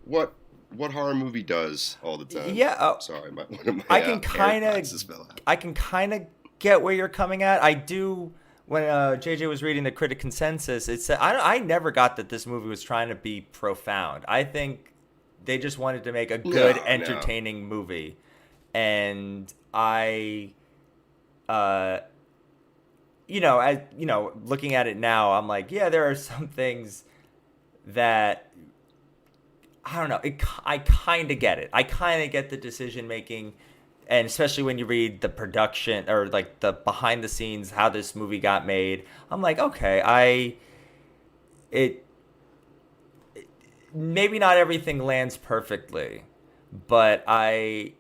what horror movie does all the time. Yeah. Sorry, one of my I can AirPods just fell out. I can kind of get where you're coming at. I do. When JJ was reading the critic consensus, it said I never got that this movie was trying to be profound. I think they just wanted to make a good, No. entertaining movie, and looking at it now, I'm like, yeah, there are some things that I don't know. I kind of get it. I kind of get the decision making, and especially when you read the production or like the behind the scenes, how this movie got made. I'm like, okay, maybe not everything lands perfectly, but I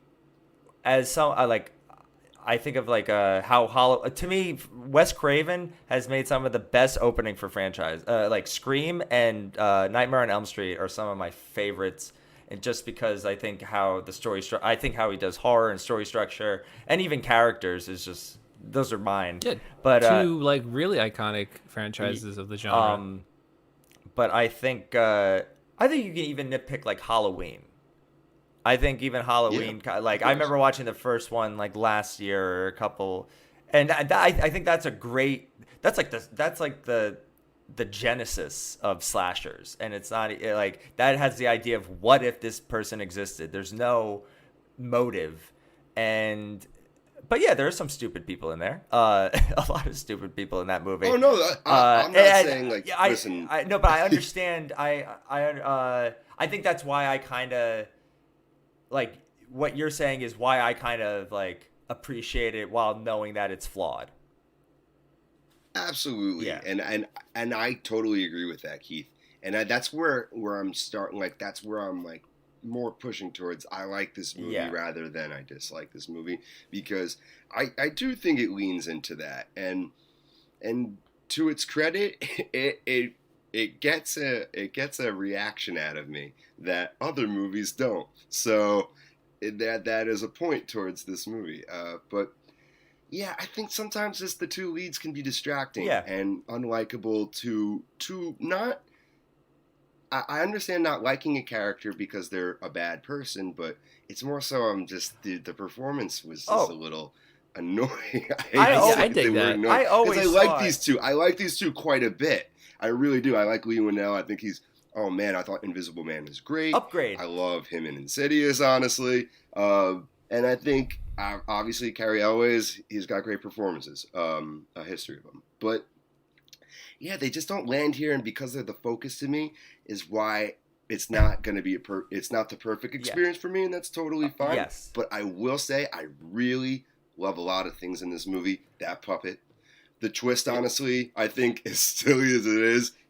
think of like how Hollow. To me, Wes Craven has made some of the best opening for franchise. Like Scream and Nightmare on Elm Street are some of my favorites, and just because I think how the story, I think how he does horror and story structure, and even characters is just those are mine. Yeah, but two like really iconic franchises of the genre. But I think you can even nitpick like Halloween. I think even Halloween, like I remember watching the first one like last year or a couple, and I think that's like the genesis of slashers, and it's not like that has the idea of what if this person existed. There's no motive, but yeah, there are some stupid people in there. A lot of stupid people in that movie. Oh no, I'm not saying like listen. No, but I understand. I think that's why I kind of like what you're saying is why I kind of like appreciate it while knowing that it's flawed. Absolutely, Yeah. and I totally agree with that, Keith. And that's where I'm starting. Like that's where I'm like more pushing towards I like this movie Yeah. rather than I dislike this movie, because I do think it leans into that, and to its credit, it gets a reaction out of me that other movies don't. So that is a point towards this movie. But yeah, I think sometimes just the two leads can be distracting Yeah. and unlikable to not. I understand not liking a character because they're a bad person, but it's more so I'm just the performance was just a little annoying. I hate I to always- say I dig the word that. annoying, I 'cause always I like thought- these two. I like these two quite a bit. I really do. I like Lee Winnell. I think he's. Oh man, I thought Invisible Man was great. Upgrade. I love him in Insidious, honestly. And I think obviously Carrie Elways, he's got great performances. A history of them, but yeah, they just don't land here, and because they're the focus to me, is why it's not going to be it's not the perfect experience for me, and that's totally fine. Yes. But I will say I really love a lot of things in this movie. That puppet, the twist, honestly, I think as silly as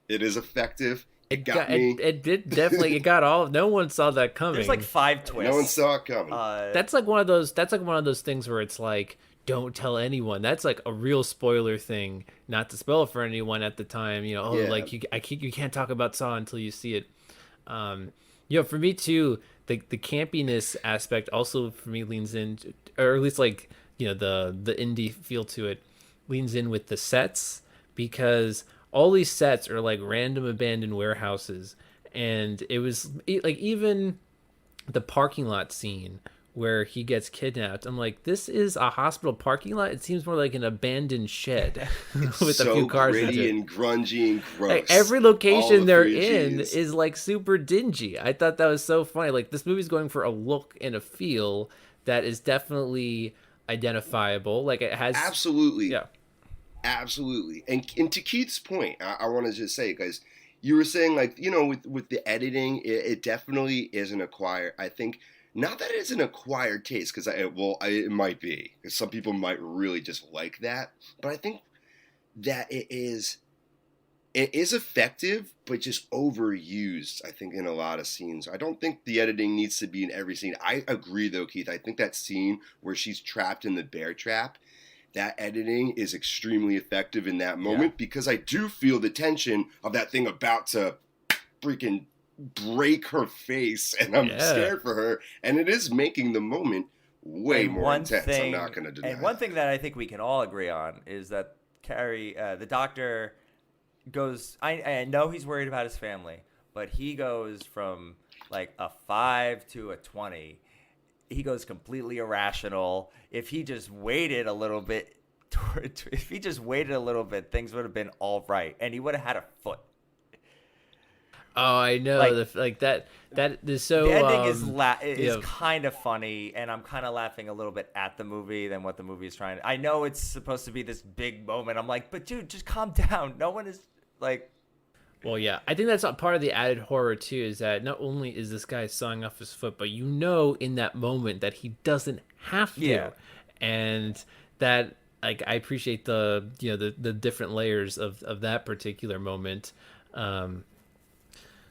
it is effective. It got me. It did definitely. It got all. No one saw that coming. There's like 5 twists. No one saw it coming. That's like one of those. That's like one of those things where it's like, don't tell anyone. That's like a real spoiler thing. Not to spoil it for anyone at the time. You know, Yeah. like you can't talk about Saw until you see it. You know, for me too, the campiness aspect also for me leans in, or at least like, you know, the indie feel to it leans in with the sets, because all these sets are like random abandoned warehouses, and it was like even the parking lot scene where he gets kidnapped. I'm like, this is a hospital parking lot. It seems more like an abandoned shed with so a few cars in gritty it. and grungy and gross. Like every All location the they're 3 in Gs. is like super dingy. I thought that was so funny. Like this movie's going for a look and a feel that is definitely identifiable. Like it has Absolutely. Yeah. Absolutely. And to Keith's point, I want to just say, because you were saying, like, you know, with the editing, it definitely is an acquired. I think, not that it's an acquired taste, because it might be, because some people might really just like that. But I think that it is effective, but just overused, I think, in a lot of scenes. I don't think the editing needs to be in every scene. I agree, though, Keith. I think that scene where she's trapped in the bear trap, that editing is extremely effective in that moment, because I do feel the tension of that thing about to freaking break her face, and I'm scared for her, and it is making the moment way more intense. I'm not going to deny And one thing that I think we can all agree on is that Carrie, the doctor, goes. I know he's worried about his family, but he goes from like a 5 to a 20. He goes completely irrational. If he just waited a little bit, things would have been all right, and he would have had a foot. Oh, I know. Like- That is so. The ending yeah. is kind of funny, and I'm kind of laughing a little bit at the movie than what the movie is trying. I know it's supposed to be this big moment. I'm like, but dude, just calm down. No one is like. Well, yeah, I think that's a part of the added horror too, is that not only is this guy sawing off his foot, but you know in that moment that he doesn't have to. Yeah. And that, like, I appreciate the different layers of that particular moment.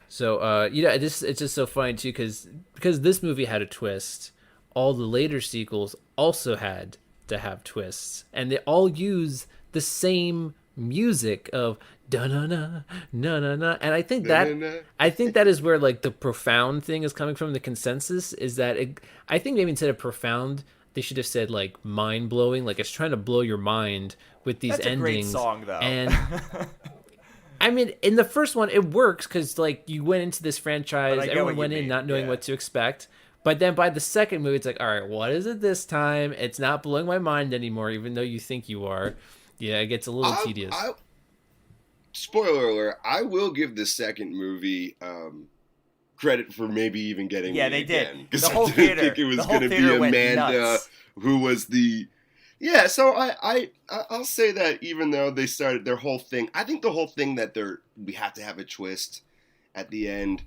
It's just so funny too, because this movie had a twist. All the later sequels also had to have twists, and they all use the same music of da na na na na na, and I think that is where like the profound thing is coming from. The consensus is that I think maybe instead of profound, they should have said like mind blowing. Like it's trying to blow your mind with these That's endings. a great song, though. And I mean, in the first one, it works because like you went into this franchise, everyone went in not knowing what to expect. But then by the second movie, it's like, all right, what is it this time? It's not blowing my mind anymore, even though you think you are. Yeah, it gets a little tedious. Spoiler alert, I will give the second movie credit for maybe even getting me they again, did. because The whole I didn't theater, think it was the whole going to be theater went Amanda nuts. who was the. Yeah, so I'll say that even though they started their whole thing, I think the whole thing that we have to have a twist at the end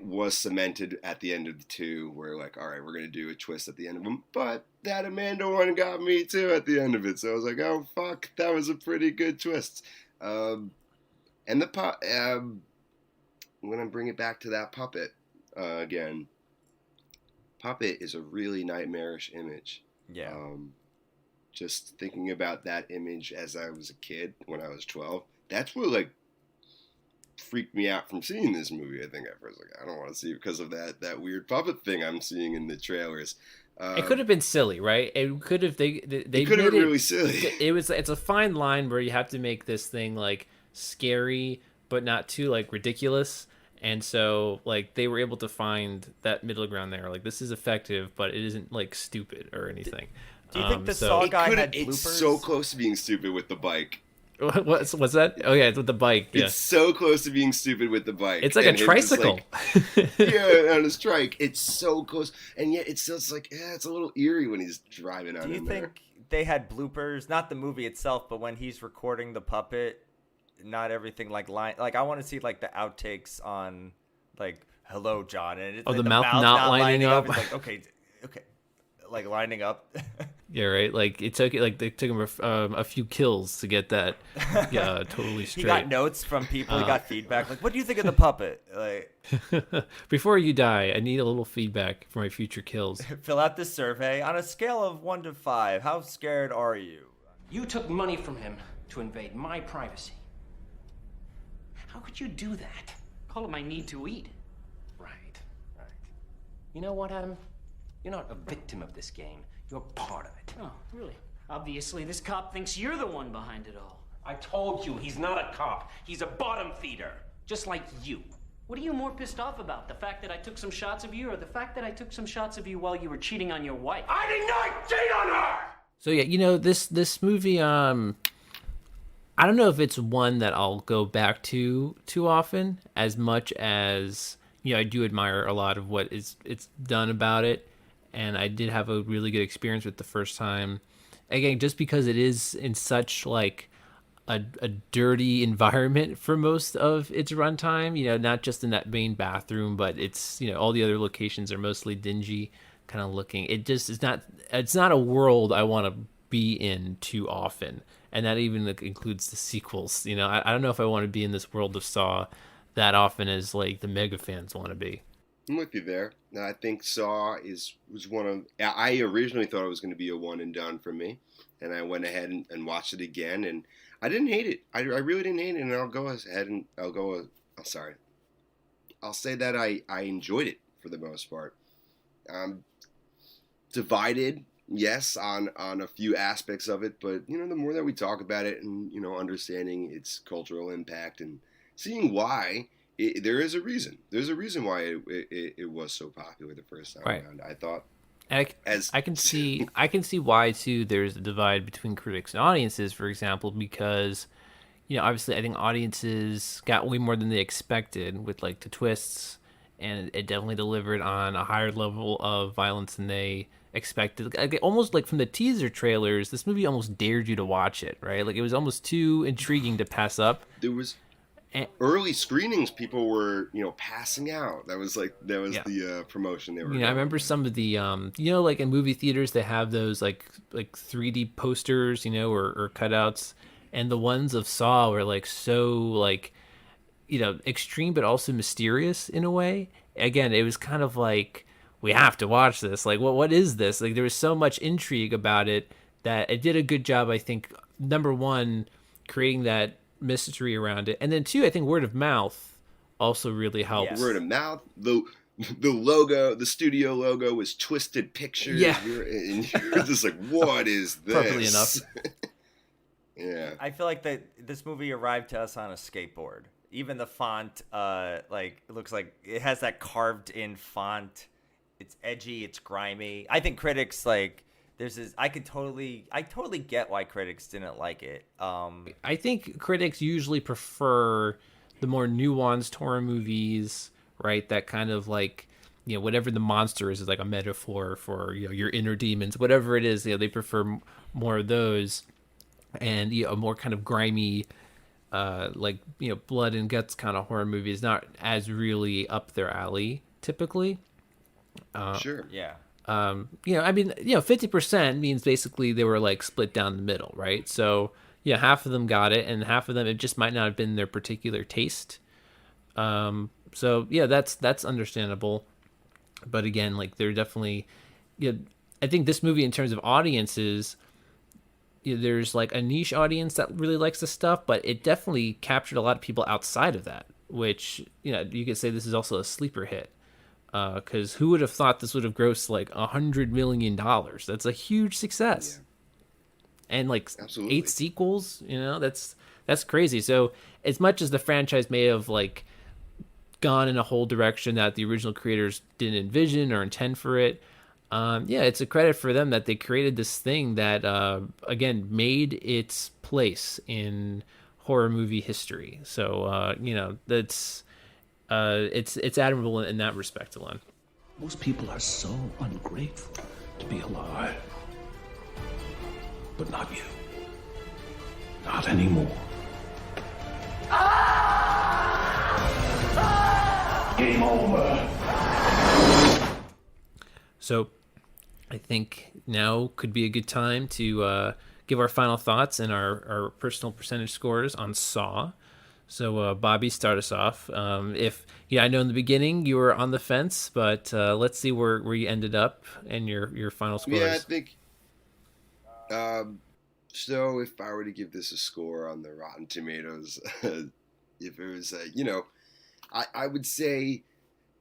was cemented at the end of the two. Where like, all right, we're gonna do a twist at the end of them, but that Amanda one got me too at the end of it. So I was like, oh fuck, that was a pretty good twist. And the I'm gonna bring it back to that puppet again. puppet is a really nightmarish image. Yeah. Just thinking about that image as I was a kid when I was 12, that's what like freaked me out from seeing this movie. I think at first, like, I don't want to see it because of that weird puppet thing I'm seeing in the trailers. It could have been silly, right? It could have they could have made been really silly. It's a fine line where you have to make this thing like scary but not too like ridiculous. And so like they were able to find that middle ground there. Like this is effective, but it isn't like stupid or anything. Do you think the so Saw guy had It's bloopers? so close to being stupid with the bike. what's that? Oh yeah, it's with the bike. Yeah. It's so close to being stupid with the bike. It's like a And him just, tricycle. yeah, on a strike. It's so close, and yet it's still like, yeah, it's a little eerie when he's driving on. Do you in think there. they had bloopers? Not the movie itself, but when he's recording the puppet, not everything like line. Like I want to see like the outtakes on like "Hello, John," and Oh, the mouth not lining up. It's like okay, like lining up. Yeah, right. Like they took him a few kills to get that. Yeah, totally straight. He got notes from people. He got feedback. Like, what do you think of the puppet? Like, Before you die, I need a little feedback for my future kills. fill out this survey on a scale of 1 to 5. How scared are you? You took money from him to invade my privacy. How could you do that? Call it my need to eat. Right. You know what, Adam? You're not a victim of this game. You're part of it. Oh, really? Obviously, this cop thinks you're the one behind it all. I told you, he's not a cop. He's a bottom feeder. Just like you. What are you more pissed off about? The fact that I took some shots of you, or the fact that I took some shots of you while you were cheating on your wife? I did not cheat on her! So yeah, this movie, I don't know if it's one that I'll go back to too often, as much as I do admire a lot of what it's done about it, and I did have a really good experience with the first time. Again, just because it is in such like a dirty environment for most of its runtime, not just in that main bathroom, but it's all the other locations are mostly dingy kind of looking. It just is not. It's not a world I want to be in too often, and that even includes the sequels. I don't know if I want to be in this world of Saw that often as like the mega fans want to be. I'm with you there. Now, I think Saw was one of. I originally thought it was going to be a one and done for me, and I went ahead and watched it again, and I didn't hate it. I really didn't hate it, and I'll go ahead and I'll say that I enjoyed it for the most part. Divided, yes, on a few aspects of it, but the more that we talk about it and understanding its cultural impact and seeing why. There is a reason. There's a reason why it was so popular the first time around. I thought, I can see why too. There's a divide between critics and audiences, for example, because obviously I think audiences got way more than they expected with like the twists, and it definitely delivered on a higher level of violence than they expected. Like, almost like from the teaser trailers, this movie almost dared you to watch it, right? Like it was almost too intriguing to pass up. There was. Early screenings, people were, passing out. That was the promotion they were. I remember some of the, like in movie theaters, they have those like 3D posters, or cutouts, and the ones of Saw were like so like, extreme but also mysterious in a way. Again, it was kind of like we have to watch this. Like, what is this? Like, there was so much intrigue about it that it did a good job. I think number one, creating that mystery around it, and then two, I think word of mouth also really helped. Yes. Word of mouth, the logo, the studio logo was Twisted Pictures. Yeah. And you're just like, what is this? Appropriately enough. Yeah. I feel like this movie arrived to us on a skateboard. Even the font, like it looks like it has that carved in font. It's edgy, it's grimy. I think critics like. I totally get why critics didn't like it. I think critics usually prefer the more nuanced horror movies, right? That kind of like, whatever the monster is like a metaphor for, your inner demons, whatever it is, they prefer more of those, and a more kind of grimy, like, blood and guts kind of horror movie is not as really up their alley typically. Sure. Yeah. 50% means basically they were like split down the middle, right? So half of them got it, and half of them it just might not have been their particular taste. So that's understandable. But again, like they're definitely, you know, I think this movie in terms of audiences, you know, there's like a niche audience that really likes this stuff, but it definitely captured a lot of people outside of that, which, you know, you could say this is also a sleeper hit. Because who would have thought this would have grossed like $100 million? That's a huge success, and like Absolutely. 8 sequels. You know, that's crazy. So as much as the franchise may have like gone in a whole direction that the original creators didn't envision or intend for it, yeah, it's a credit for them that they created this thing that again made its place in horror movie history. So you know, that's it's admirable in that respect alone. Most people are so ungrateful to be alive. But not you. Not anymore. Game over. So I think now could be a good time to give our final thoughts and our personal percentage scores on Saw. So Bobby, start us off. If yeah, I know in the beginning you were on the fence, but let's see where you ended up and your final scores. Yeah, I think. So if I were to give this a score on the Rotten Tomatoes, if it was, you know, I would say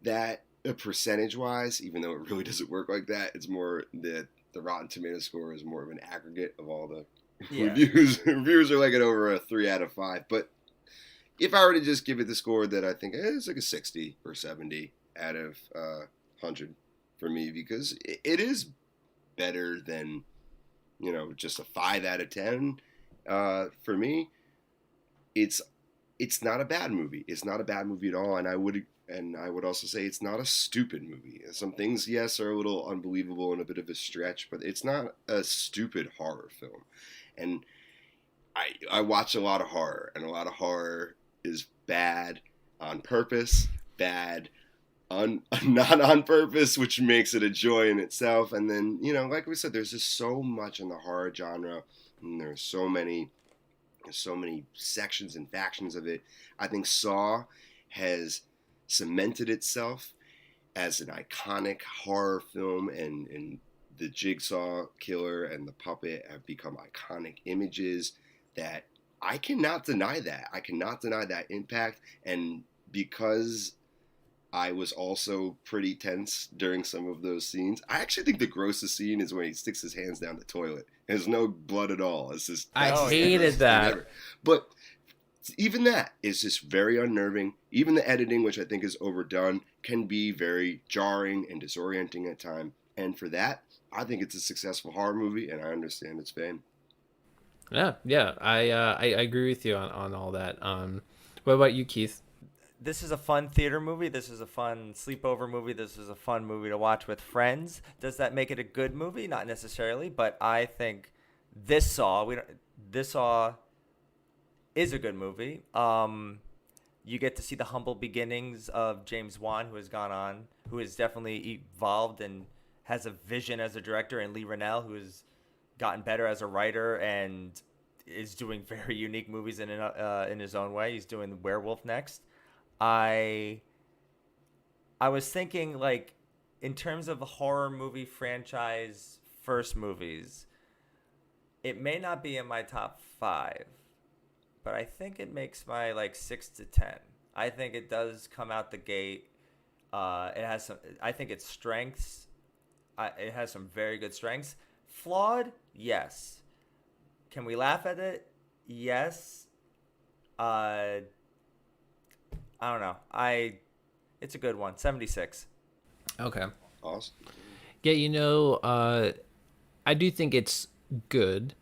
that percentage-wise, even though it really doesn't work like that, it's more that the Rotten Tomatoes score is more of an aggregate of all the reviews. Reviews are like it over a 3 out of 5. But if I were to just give it the score that I think it's like a 60 or 70 out of 100 for me, because it is better than, you know, just a 5 out of 10. For me, it's not a bad movie. It's not a bad movie at all, and I would also say it's not a stupid movie. Some things, yes, are a little unbelievable and a bit of a stretch, but it's not a stupid horror film. And I watch a lot of horror, and a lot of horror is bad on purpose, bad not on purpose, which makes it a joy in itself. And then, you know, like we said, there's just so much in the horror genre, and there's so many sections and factions of it. I think Saw has cemented itself as an iconic horror film, and the Jigsaw killer and the puppet have become iconic images that I cannot deny that. I cannot deny that impact. And because I was also pretty tense during some of those scenes, I actually think the grossest scene is when he sticks his hands down the toilet. There's no blood at all. It's just I hated that. Ever. But even that is just very unnerving. Even the editing, which I think is overdone, can be very jarring and disorienting at times. And for that, I think it's a successful horror movie, and I understand its fame. Yeah, I agree with you on all that. What about you, Keith? This is a fun theater movie. This is a fun sleepover movie. This is a fun movie to watch with friends. Does that make it a good movie? Not necessarily, but I think this Saw is a good movie. You get to see the humble beginnings of James Wan, who has definitely evolved and has a vision as a director, and Lee Rennell, who has gotten better as a writer and is doing very unique movies in his own way. He's doing Werewolf next. I was thinking, like, in terms of horror movie franchise first movies, it may not be in my top 5, but I think it makes my, like, 6 to 10. I think it does come out the gate. It has some, I think its strengths, it has some very good strengths. Flawed? Yes. Can we laugh at it? Yes. I don't know. It's a good one. 76. Okay. Awesome. Yeah, you know, I do think it's good.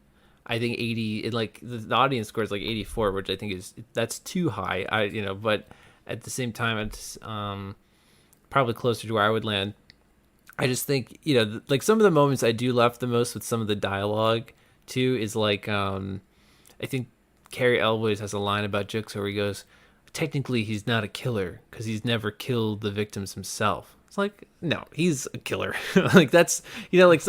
I think 80, like the audience score is like 84, which I think that's too high. But at the same time, it's probably closer to where I would land. I just think, like some of the moments I do laugh the most with some of the dialogue too is like, I think Cary Elwes has a line about Jigsaw where he goes, technically he's not a killer because he's never killed the victims himself. It's like, no, he's a killer. Like that's, like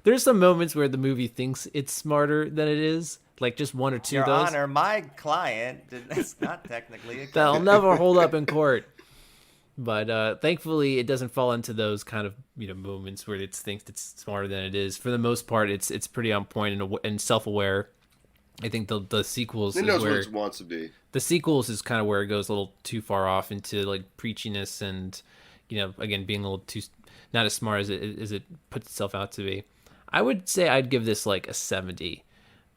there's some moments where the movie thinks it's smarter than it is. Like just one or two Your of those. Honor, my client is not technically a killer. That'll never hold up in court. But thankfully, it doesn't fall into those kind of moments where it thinks it's smarter than it is. For the most part, it's pretty on point and self-aware. I think the sequels It is knows what where it wants to be. the sequels is kind of where it goes a little too far off into like preachiness and again being a little too not as smart as it puts itself out to be. I would say I'd give this like a 70,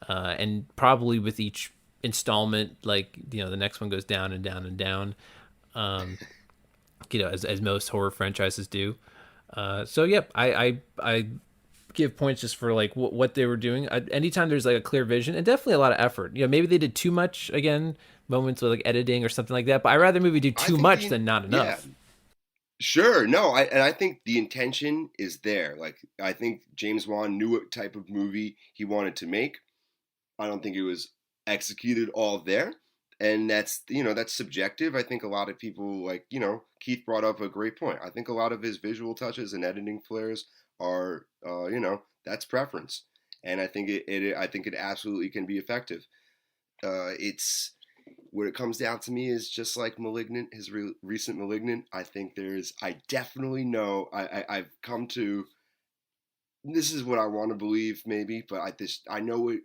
and probably with each installment, like the next one goes down and down and down. As most horror franchises do. So yep, I give points just for like what they were doing. Anytime there's like a clear vision and definitely a lot of effort. Maybe they did too much again, moments with like editing or something like that. But I'd rather a movie do too much than not enough. Yeah. Sure, no, I think the intention is there. Like I think James Wan knew what type of movie he wanted to make. I don't think it was executed all there. And that's subjective. I think a lot of people, like, Keith brought up a great point. I think a lot of his visual touches and editing flares are, that's preference. And I think it absolutely can be effective. It's what it comes down to me is just like Malignant, his recent Malignant. I think I definitely know, I've come to, this is what I want to believe maybe, but I know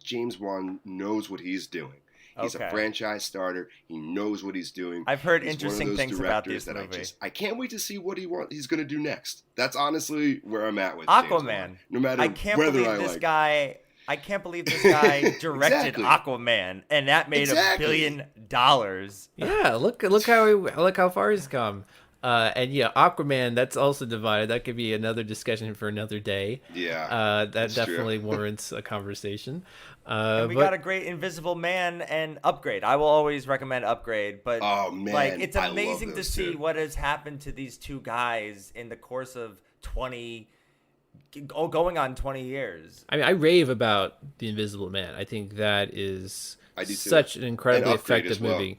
James Wan knows what he's doing. He's a franchise starter. He knows what he's doing. I've heard interesting things about this movie. I can't wait to see what he's going to do next. That's honestly where I'm at with Aquaman. No matter I can't whether believe I this like guy. I can't believe this guy directed Exactly. Aquaman, and that made $1 billion. Yeah, look how far he's come. And yeah, Aquaman, that's also divided. That could be another discussion for another day. Yeah, that definitely warrants a conversation. And we got a great Invisible Man and Upgrade. I will always recommend Upgrade, but oh man, like it's I love amazing to those see two. what has happened to these two guys in the course of 20 going on 20 years. I mean, I rave about The Invisible Man. I think that is I do too. such an incredibly And Upgrade effective as well. movie.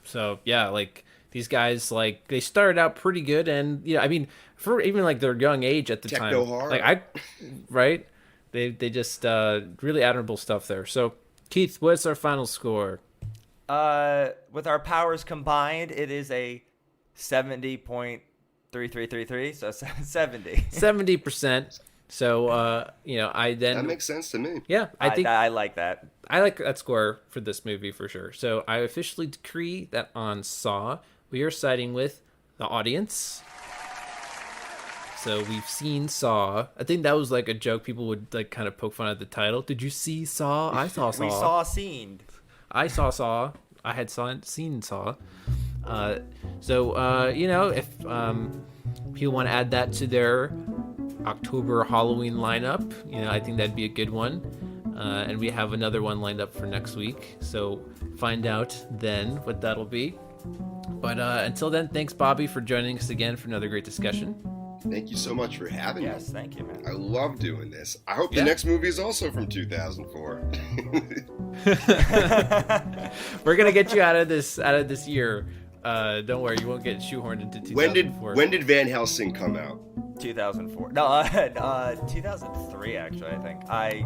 So yeah, like these guys, like they started out pretty good, and I mean, for even like their young age at the Techno time, horror. right? They just really admirable stuff there. So Keith, what's our final score? With our powers combined, it is a 70.3333, so 70. 70%. So I then That makes sense to me. yeah, I think I like that. I like that score for this movie for sure. So I officially decree that on Saw, we are siding with the audience. So we've seen Saw. I think that was like a joke. People would like kind of poke fun at the title. Did you see Saw? I saw Saw. We saw a scene. I saw Saw. I had seen Saw. If people want to add that to their October Halloween lineup, I think that'd be a good one. And we have another one lined up for next week. So find out then what that'll be. But until then, thanks, Bobby, for joining us again for another great discussion. Thank you so much for having me. Yes, thank you, man. I love doing this. I hope Yeah. the next movie is also from 2004. We're gonna get you out of this year. Don't worry, you won't get shoehorned into 2004. When did Van Helsing come out? 2004. No, 2003 actually. I think. I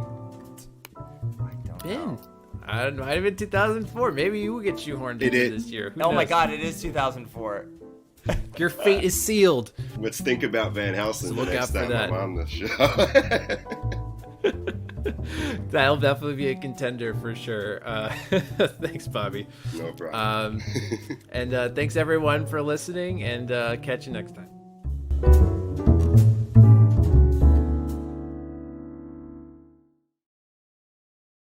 don't know. It might have been 2004. Maybe you will get shoehorned It into is. this year. Who Oh my knows? God! It is 2004. Your fate is sealed. Let's think about Van Helsing So the look next out for time that. I'm on the show. That'll definitely be a contender for sure. Thanks, Bobby. No problem. And thanks everyone for listening, and catch you next time.